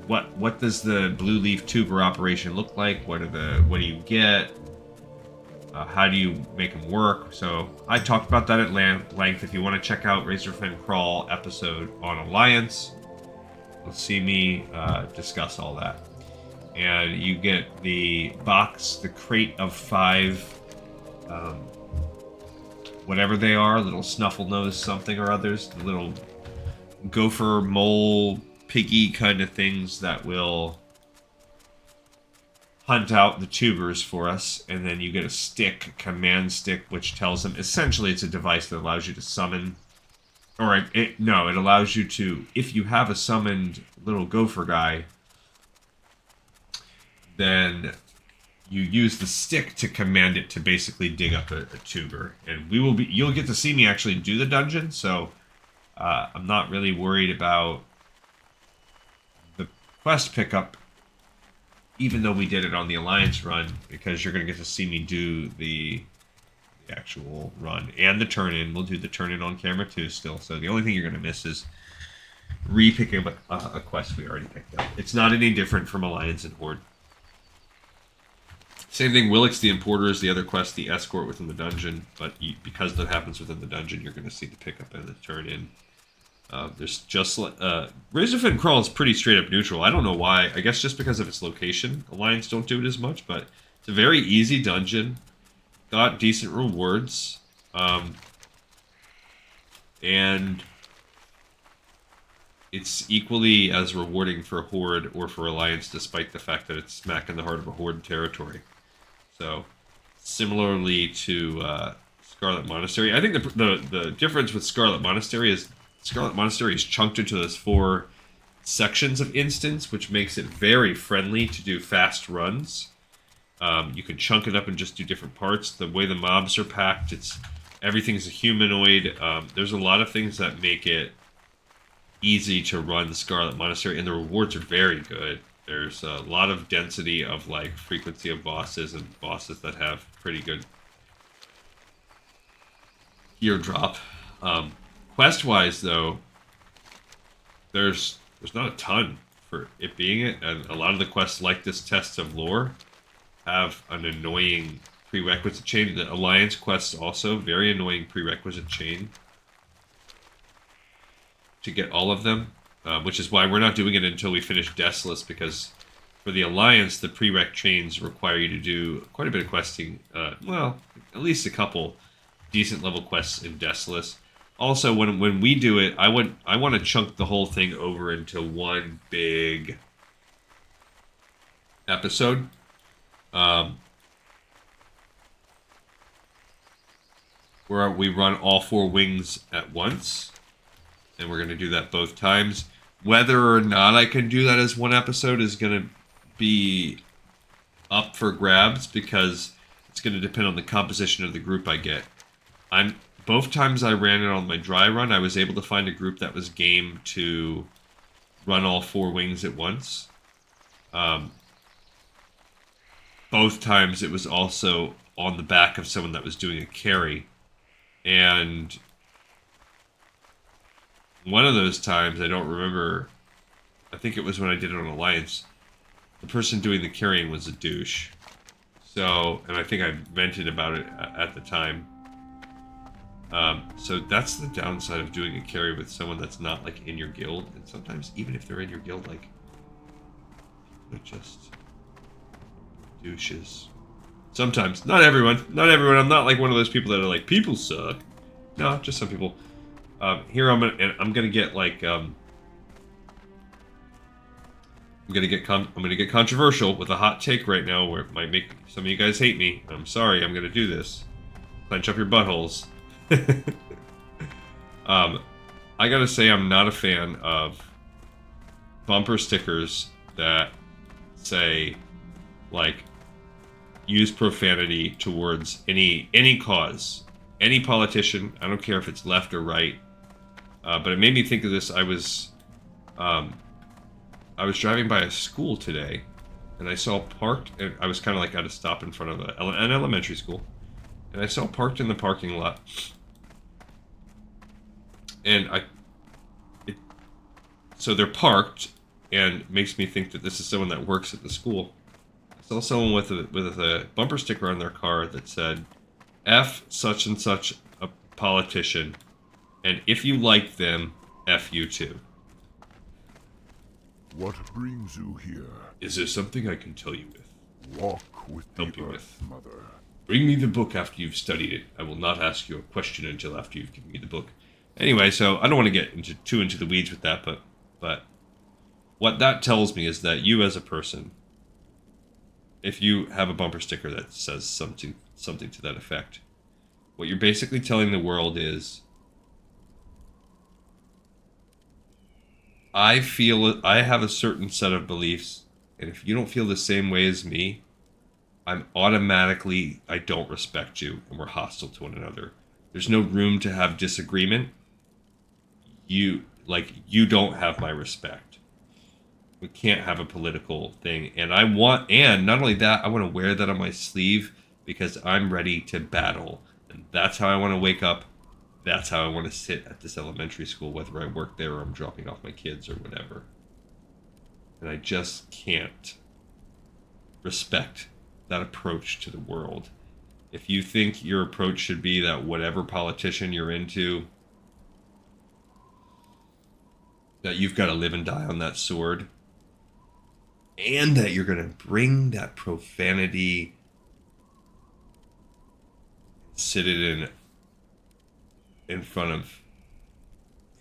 what does the Blue Leaf Tuber operation look like? What do you get? How do you make them work? So I talked about that at length. If you want to check out Razorfen Crawl episode on Alliance, you'll see me discuss all that. And you get the box, the crate of 5, whatever they are, little snuffle nose something or others, the little gopher, mole, piggy kind of things that will hunt out the tubers for us. And then you get a stick, command stick, which tells them, essentially it's a device that allows you to summon, or it allows you to, if you have a summoned little gopher guy, then you use the stick to command it to basically dig up a tuber. And you'll get to see me actually do the dungeon, so I'm not really worried about the quest pickup even though we did it on the Alliance run, because you're going to get to see me do the actual run and the turn-in. We'll do the turn-in on camera too still, so the only thing you're going to miss is re-picking up a quest we already picked up. It's not any different from Alliance and Horde. Same thing, Willix the Importer is the other quest, the escort within the dungeon, but because that happens within the dungeon, you're going to see the pickup and the turn-in. There's just Razorfin Crawl is pretty straight up neutral. I don't know why. I guess just because of its location. Alliance don't do it as much, but it's a very easy dungeon. Got decent rewards. And it's equally as rewarding for Horde or for Alliance, despite the fact that it's smack in the heart of a Horde territory. So, similarly to Scarlet Monastery, I think the difference with Scarlet Monastery is Scarlet Monastery is chunked into those 4 sections of instance, which makes it very friendly to do fast runs. You can chunk it up and just do different parts. The way the mobs are packed, everything's a humanoid. There's a lot of things that make it easy to run Scarlet Monastery, and the rewards are very good. There's a lot of density of like frequency of bosses and bosses that have pretty good gear drop. Quest-wise, though, there's not a ton for it being it, and a lot of the quests like this Test of Lore have an annoying prerequisite chain. The Alliance quests also, very annoying prerequisite chain to get all of them, which is why we're not doing it until we finish Desolus, because for the Alliance, the prereq chains require you to do quite a bit of questing, well, at least a couple decent level quests in Desolus. Also, when we do it, I want to chunk the whole thing over into one big episode. Where we run all 4 wings at once. And we're going to do that both times. Whether or not I can do that as one episode is going to be up for grabs, because it's going to depend on the composition of the group I get. Both times I ran it on my dry run, I was able to find a group that was game to run all 4 wings at once. Both times it was also on the back of someone that was doing a carry. And one of those times, I don't remember, I think it was when I did it on Alliance, the person doing the carrying was a douche. So, and I think I vented about it at the time. So that's the downside of doing a carry with someone that's not, like, in your guild. And sometimes, even if they're in your guild, like, they're just douches. Sometimes. Not everyone. Not everyone. I'm not like one of those people that are like, people suck. No, just some people. Here I'm gonna get like I'm gonna get controversial with a hot take right now, where it might make some of you guys hate me. I'm sorry. I'm gonna do this. Clench up your buttholes. I gotta say, I'm not a fan of bumper stickers that say, like, use profanity towards any cause, any politician. I don't care if it's left or right. But it made me think of this. I was driving by a school today, and I saw parked, and I was kind of like at a stop in front of an elementary school, and I saw parked in the parking lot, and so they're parked, and makes me think that this is someone that works at the school. I saw someone with a bumper sticker on their car that said, F such and such a politician, and if you like them, F you too. What brings you here? Is there something I can tell you with? Walk with the Help you Earth, Mother. Bring me the book after you've studied it. I will not ask you a question until after you've given me the book. Anyway, so I don't want to get too into the weeds with that, but what that tells me is that you as a person, if you have a bumper sticker that says something to that effect, what you're basically telling the world is, I feel I have a certain set of beliefs, and if you don't feel the same way as me, I don't respect you, and we're hostile to one another. There's no room to have disagreement. You don't have my respect. We can't have a political thing. And not only that, I want to wear that on my sleeve because I'm ready to battle. And that's how I want to wake up. That's how I want to sit at this elementary school, whether I work there or I'm dropping off my kids or whatever. And I just can't respect that approach to the world. If you think your approach should be that whatever politician you're into, that you've got to live and die on that sword, and that you're going to bring that profanity, sit it in front of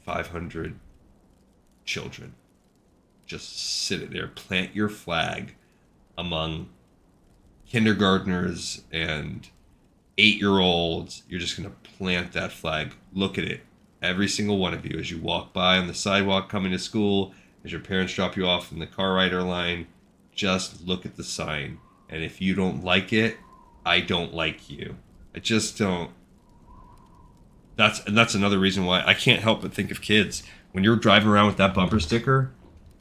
500 children. Just sit it there, plant your flag among kindergartners and 8-year-olds. You're just going to plant that flag. Look at it. Every single one of you as you walk by on the sidewalk coming to school, as your parents drop you off in the car rider line, just look at the sign. And if you don't like it, I don't like you. I just don't. That's another reason why I can't help but think of kids. When you're driving around with that bumper sticker,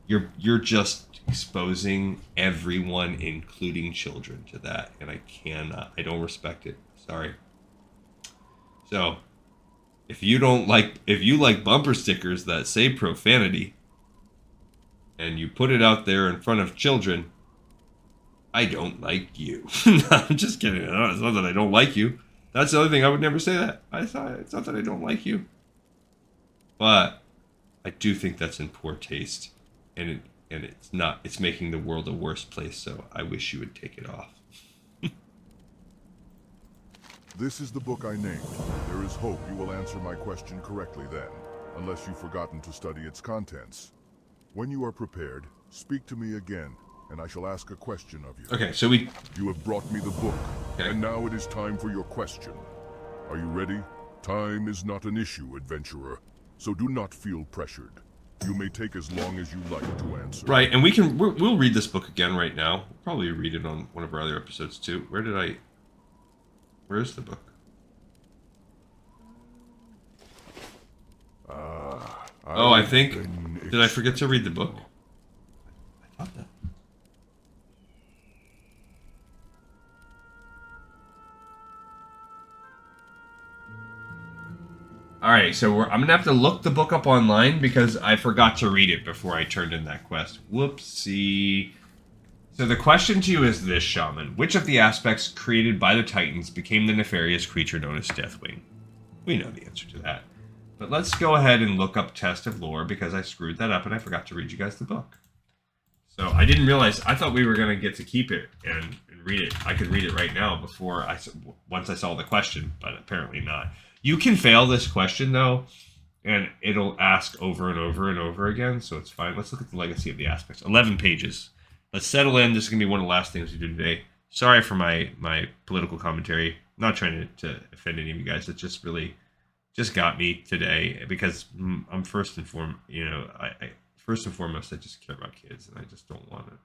you're just exposing everyone, including children, to that. And I don't respect it. Sorry. So, if you like bumper stickers that say profanity, and you put it out there in front of children, I don't like you. No, I'm just kidding. It's not that I don't like you. That's the other thing. I would never say that. It's not that I don't like you. But I do think that's in poor taste. And it's not. It's making the world a worse place, so I wish you would take it off. This is the book I named. There is hope you will answer my question correctly then, unless you've forgotten to study its contents. When you are prepared, speak to me again, and I shall ask a question of you. Okay, so You have brought me the book, Okay. and now it is time for your question. Are you ready? Time is not an issue, adventurer, so do not feel pressured. You may take as long as you like to answer. Right, and we'll read this book again right now. We'll probably read it on one of our other episodes too. Where's the book? I think. Did I forget to read the book? I thought that. Alright, so I'm going to have to look the book up online because I forgot to read it before I turned in that quest. Whoopsie. So the question to you is this, Shaman. Which of the aspects created by the Titans became the nefarious creature known as Deathwing? We know the answer to that. But let's go ahead and look up Test of Lore because I screwed that up and I forgot to read you guys the book. So I didn't realize, I thought we were going to get to keep it and read it. I could read it right now once I saw the question, but apparently not. You can fail this question though, and it'll ask over and over and over again, so it's fine. Let's look at the legacy of the aspects. 11 pages. Let's settle in. This is going to be one of the last things we do today. Sorry for my political commentary. I'm not trying to offend any of you guys. It just really got me today because I'm first and foremost, I just care about kids, and I just don't want to.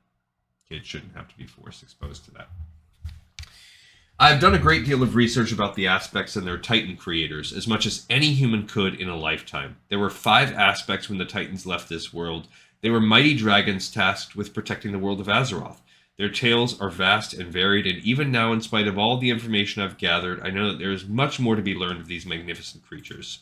Kids shouldn't have to be forced exposed to that. I've done a great deal of research about the aspects and their Titan creators, as much as any human could in a lifetime. There were 5 aspects when the Titans left this world. They were mighty dragons tasked with protecting the world of Azeroth. Their tales are vast and varied, and even now, in spite of all the information I've gathered, I know that there is much more to be learned of these magnificent creatures.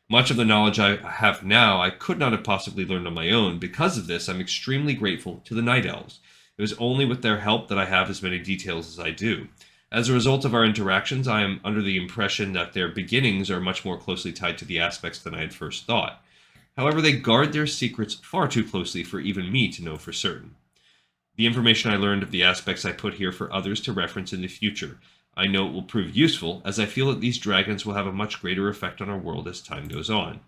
Much of the knowledge I have now I could not have possibly learned on my own. Because of this, I'm extremely grateful to the Night Elves. It was only with their help that I have as many details as I do. As a result of our interactions, I am under the impression that their beginnings are much more closely tied to the aspects than I had first thought. However, they guard their secrets far too closely for even me to know for certain. The information I learned of the aspects I put here for others to reference in the future. I know it will prove useful, as I feel that these dragons will have a much greater effect on our world as time goes on.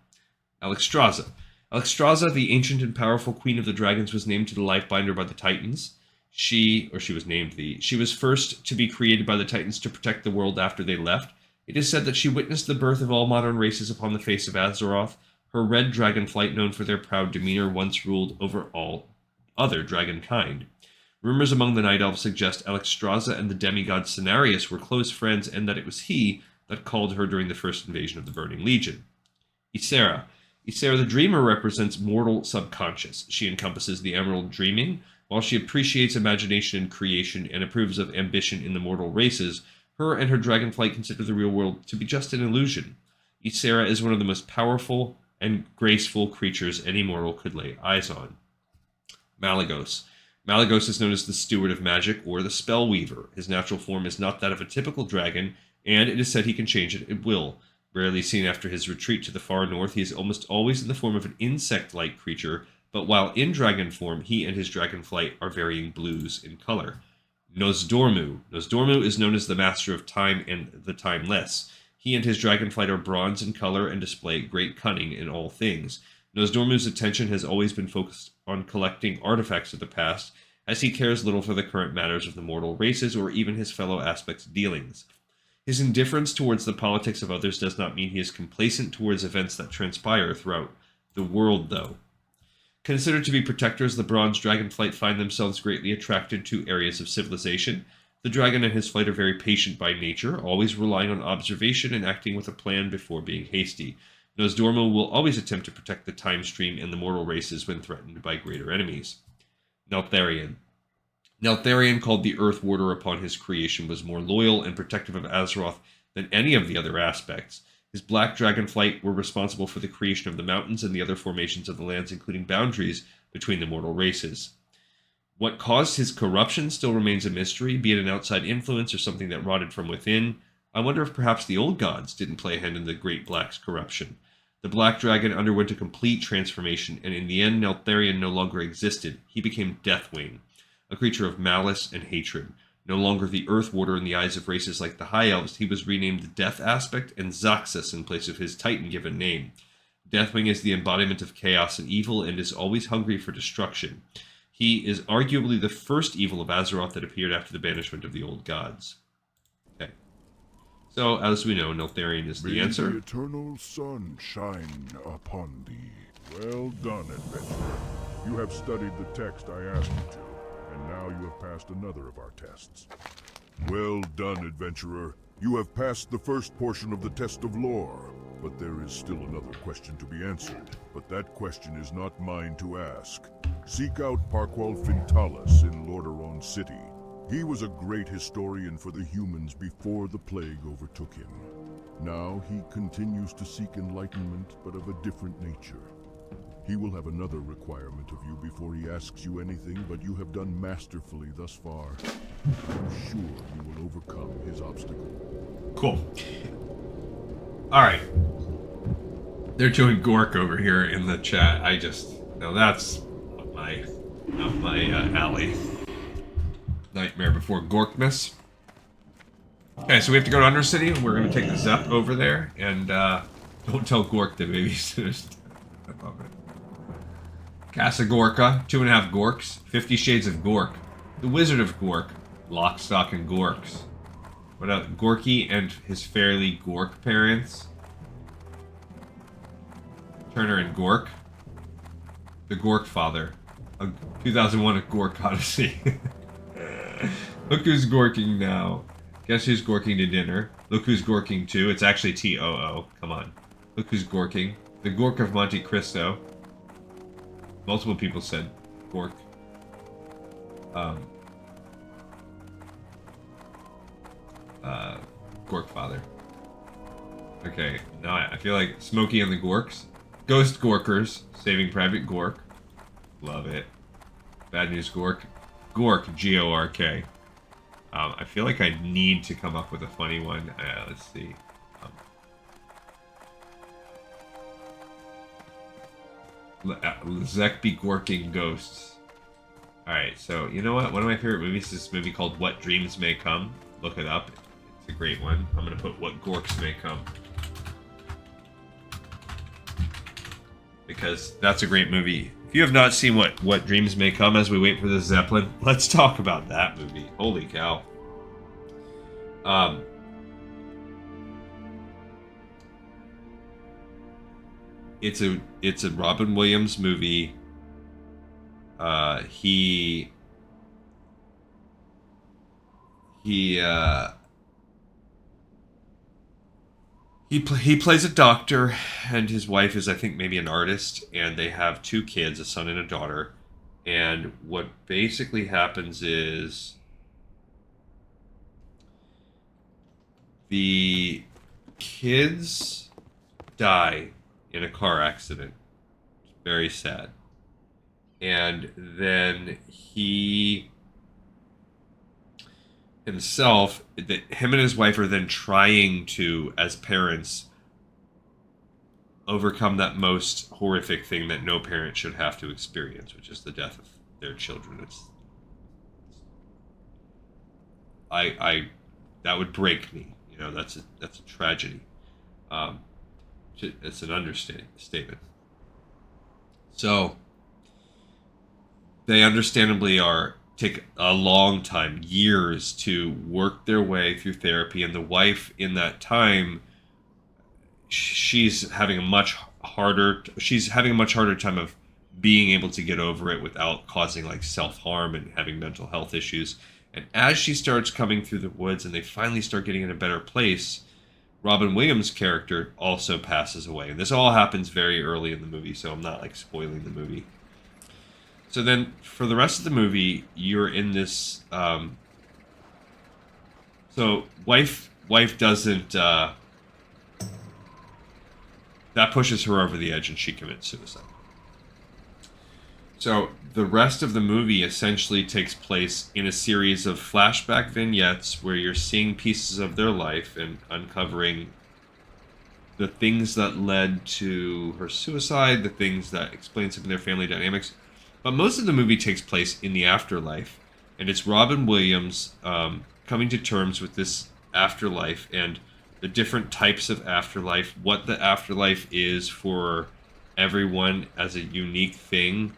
Alexstrasza. Alexstrasza, the ancient and powerful queen of the dragons, was named to the Lifebinder by the Titans. She was first to be created by the Titans to protect the world after they left. It is said that she witnessed the birth of all modern races upon the face of Azeroth. Her red dragonflight, known for their proud demeanor, once ruled over all other dragonkind. Rumors among the Night Elves suggest Alexstrasza and the demigod Cenarius were close friends, and that it was he that called her during the first invasion of the Burning Legion. Ysera. Ysera the Dreamer represents mortal subconscious. She encompasses the emerald dreaming. While she appreciates imagination and creation and approves of ambition in the mortal races, her and her dragonflight consider the real world to be just an illusion. Ysera is one of the most powerful and graceful creatures any mortal could lay eyes on. Malygos. Malygos is known as the Steward of Magic or the Spellweaver. His natural form is not that of a typical dragon, and it is said he can change it at will. Rarely seen after his retreat to the far north, he is almost always in the form of an insect-like creature, but while in dragon form, he and his dragonflight are varying blues in color. Nosdormu. Nosdormu is known as the Master of Time and the Timeless. He and his dragonflight are bronze in color and display great cunning in all things. Nosdormu's attention has always been focused on collecting artifacts of the past, as he cares little for the current matters of the mortal races or even his fellow aspects' dealings. His indifference towards the politics of others does not mean he is complacent towards events that transpire throughout the world, though. Considered to be protectors, the bronze dragonflight find themselves greatly attracted to areas of civilization. The dragon and his flight are very patient by nature, always relying on observation and acting with a plan before being hasty. Nosdormu will always attempt to protect the time stream and the mortal races when threatened by greater enemies. Neltharion. Neltharion, called the Earth Warder upon his creation, was more loyal and protective of Azeroth than any of the other aspects. His black dragonflight were responsible for the creation of the mountains and the other formations of the lands, including boundaries between the mortal races. What caused his corruption still remains a mystery, be it an outside influence or something that rotted from within. I wonder if perhaps the old gods didn't play a hand in the Great Black's corruption. The Black Dragon underwent a complete transformation, and in the end, Neltharion no longer existed. He became Deathwing, a creature of malice and hatred. No longer the Earth Warder in the eyes of races like the High Elves, he was renamed the Death Aspect and Zaxxas in place of his Titan-given name. Deathwing is the embodiment of chaos and evil and is always hungry for destruction. He is arguably the first evil of Azeroth that appeared after the banishment of the old gods. Okay. So, as we know, Neltharion is the answer. May the eternal sun shine upon thee. Well done, adventurer. You have studied the text I asked you to, and now you have passed another of our tests. Well done, adventurer. You have passed the first portion of the test of lore, but there is still another question to be answered. But that question is not mine to ask. Seek out Parqual Fintalis in Lordaeron City. He was a great historian for the humans before the plague overtook him. Now he continues to seek enlightenment, but of a different nature. He will have another requirement of you before he asks you anything, but you have done masterfully thus far. I'm sure you will overcome his obstacle. Cool. Alright. They're doing Gork over here in the chat. No, that's not my alley. Nightmare Before Gorkmas. Okay, so we have to go to Undercity. We're going to take the Zep over there, and don't tell Gork the babysitters. I love it. Casa Gorka, 2.5 Gorks, 50 Shades of Gork, The Wizard of Gork, Lock, Stock, and Gorks. What else? Gorky and his fairly Gork parents. Turner and Gork. The Gork Father. 2001 A Gork Odyssey. Look who's gorking now. Guess who's gorking to dinner? Look who's gorking too. It's actually TOO. Come on. Look who's gorking. The Gork of Monte Cristo. Multiple people said Gork. Gork Father. Okay, now I feel like Smokey and the Gorks. Ghost Gorkers. Saving Private Gork. Love it. Bad News Gork. Gork, G-O-R-K. I feel like I need to come up with a funny one. Let's see. Zekby Gorking Ghosts. Alright, so you know what? One of my favorite movies is this movie called What Dreams May Come. Look it up. It's a great one. I'm going to put What Gorks May Come. Because that's a great movie. If you have not seen What Dreams May Come as we wait for the Zeppelin, let's talk about that movie. Holy cow. It's a Robin Williams movie. He He plays a doctor, and his wife is, I think, maybe an artist, and they have 2 kids, a son and a daughter. And what basically happens is the kids die in a car accident. It's very sad. And then he himself, him and his wife are then trying to, as parents, overcome that most horrific thing that no parent should have to experience, which is the death of their children. That would break me. You know, that's a tragedy. It's an understatement. So they understandably take a long time, years, to work their way through therapy, and the wife in that time, she's having a much harder time of being able to get over it without causing like self-harm and having mental health issues. And as she starts coming through the woods and they finally start getting in a better place, Robin Williams' character also passes away. And this all happens very early in the movie, so I'm not like spoiling the movie. So then for the rest of the movie, you're in this so wife doesn't that pushes her over the edge and she commits suicide. So the rest of the movie essentially takes place in a series of flashback vignettes where you're seeing pieces of their life and uncovering the things that led to her suicide, the things that explain some of their family dynamics. But most of the movie takes place in the afterlife, and it's Robin Williams coming to terms with this afterlife and the different types of afterlife, what the afterlife is for everyone as a unique thing,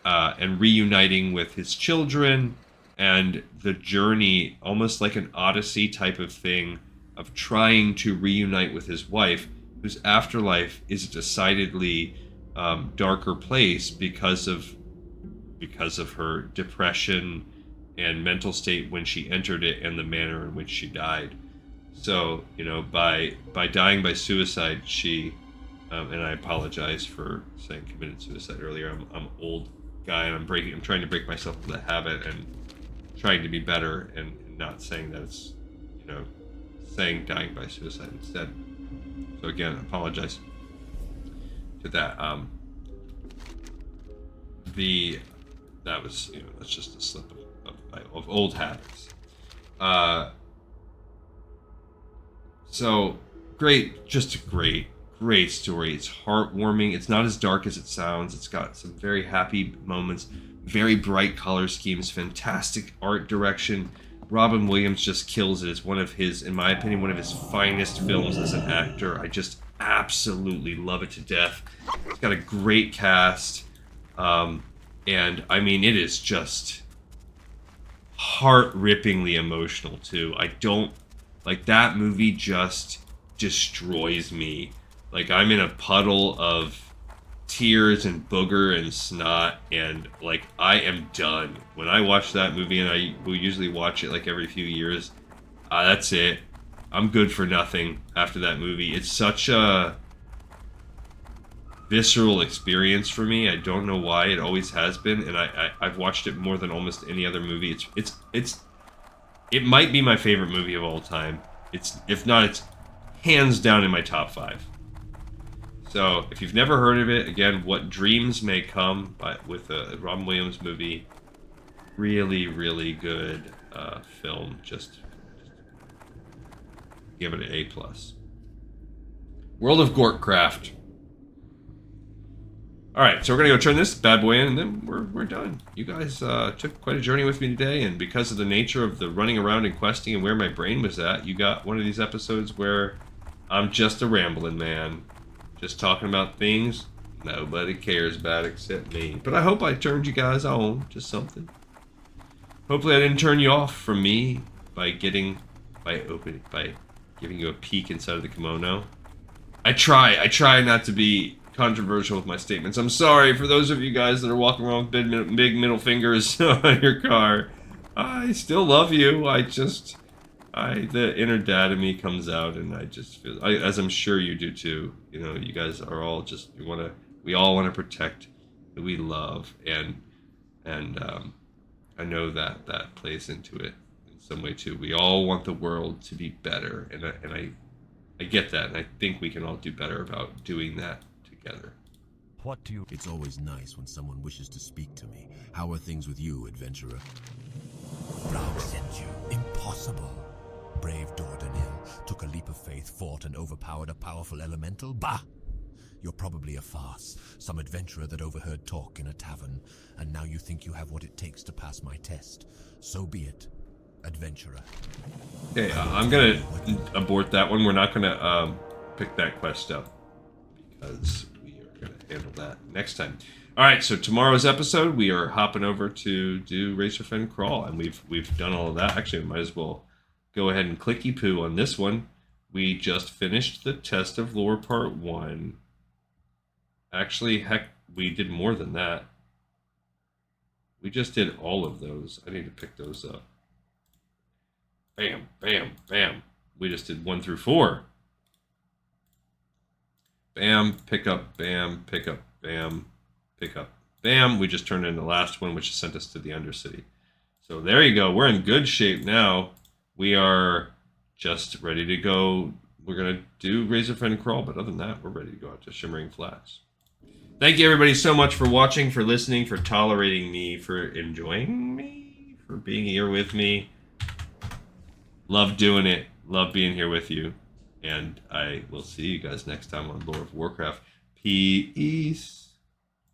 and reuniting with his children, and the journey, almost like an Odyssey type of thing, of trying to reunite with his wife, whose afterlife is a decidedly darker place because of her depression and mental state when she entered it and the manner in which she died. So, you know, by dying by suicide, she, and I apologize for saying committed suicide earlier. I'm an old guy and I'm trying to break myself of the habit and trying to be better and not saying that it's, you know, saying dying by suicide instead. So again, I apologize to that. That was, you know, that's just a slip of old habits. So just a great story. It's heartwarming. It's not as dark as it sounds. It's got some very happy moments, very bright color schemes, fantastic art direction. Robin Williams just kills it. It's one of his, in my opinion, one of his finest films as an actor. I just absolutely love it to death. It's got a great cast. And I mean, it is just heart-rippingly emotional too. Like, that movie just destroys me. Like, I'm in a puddle of tears and booger and snot, and like, I am done. When I watch that movie, and I will usually watch it like every few years, that's it. I'm good for nothing after that movie. It's such a visceral experience for me. I don't know why. It always has been, and I've watched it more than almost any other movie. It might be my favorite movie of all time. If not, it's hands down in my top 5. So if you've never heard of it, again, What Dreams May Come, with a Robin Williams movie, really, really good film. Just give it an A+. World of Warcraft. All right, so we're gonna go turn this bad boy in, and then we're done. You guys took quite a journey with me today, and because of the nature of the running around and questing and where my brain was at, you got one of these episodes where I'm just a rambling man, just talking about things nobody cares about except me. But I hope I turned you guys on to something. Hopefully, I didn't turn you off from me by giving you a peek inside of the kimono. I try not to be controversial with my statements. I'm sorry for those of you guys that are walking around with big middle fingers on your car. I still love you. I just The inner dad in me comes out, and I just feel, as I'm sure you do too. You know, you guys are all just we all want to protect who we love, and I know that plays into it in some way too. We all want the world to be better, and I get that, and I think we can all do better about doing that together. What do you... It's always nice when someone wishes to speak to me. How are things with you, adventurer? Brown sent you. Impossible. Brave Dordanil took a leap of faith, fought and overpowered a powerful elemental. Bah! You're probably a farce. Some adventurer that overheard talk in a tavern, and now you think you have what it takes to pass my test. So be it, adventurer. Okay, I'm gonna abort that one. We're not gonna pick that quest up because we are gonna handle that next time. All right, so tomorrow's episode, we are hopping over to do Razorfen Crawl, and we've done all of that. Actually, we might as well go ahead and clicky poo on this one. We just finished the Test of Lore Part 1. Actually, heck, we did more than that. We just did all of those. I need to pick those up. Bam, bam, bam. We just did 1 through 4. Bam, pick up, bam, pick up, bam, pick up, bam. We just turned in the last one, which sent us to the Undercity. So there you go. We're in good shape now. We are just ready to go. We're going to do Razorfen Crawl, but other than that, we're ready to go out to Shimmering Flats. Thank you, everybody, so much for watching, for listening, for tolerating me, for enjoying me, for being here with me. Love doing it. Love being here with you. And I will see you guys next time on Lore of Warcraft. Peace.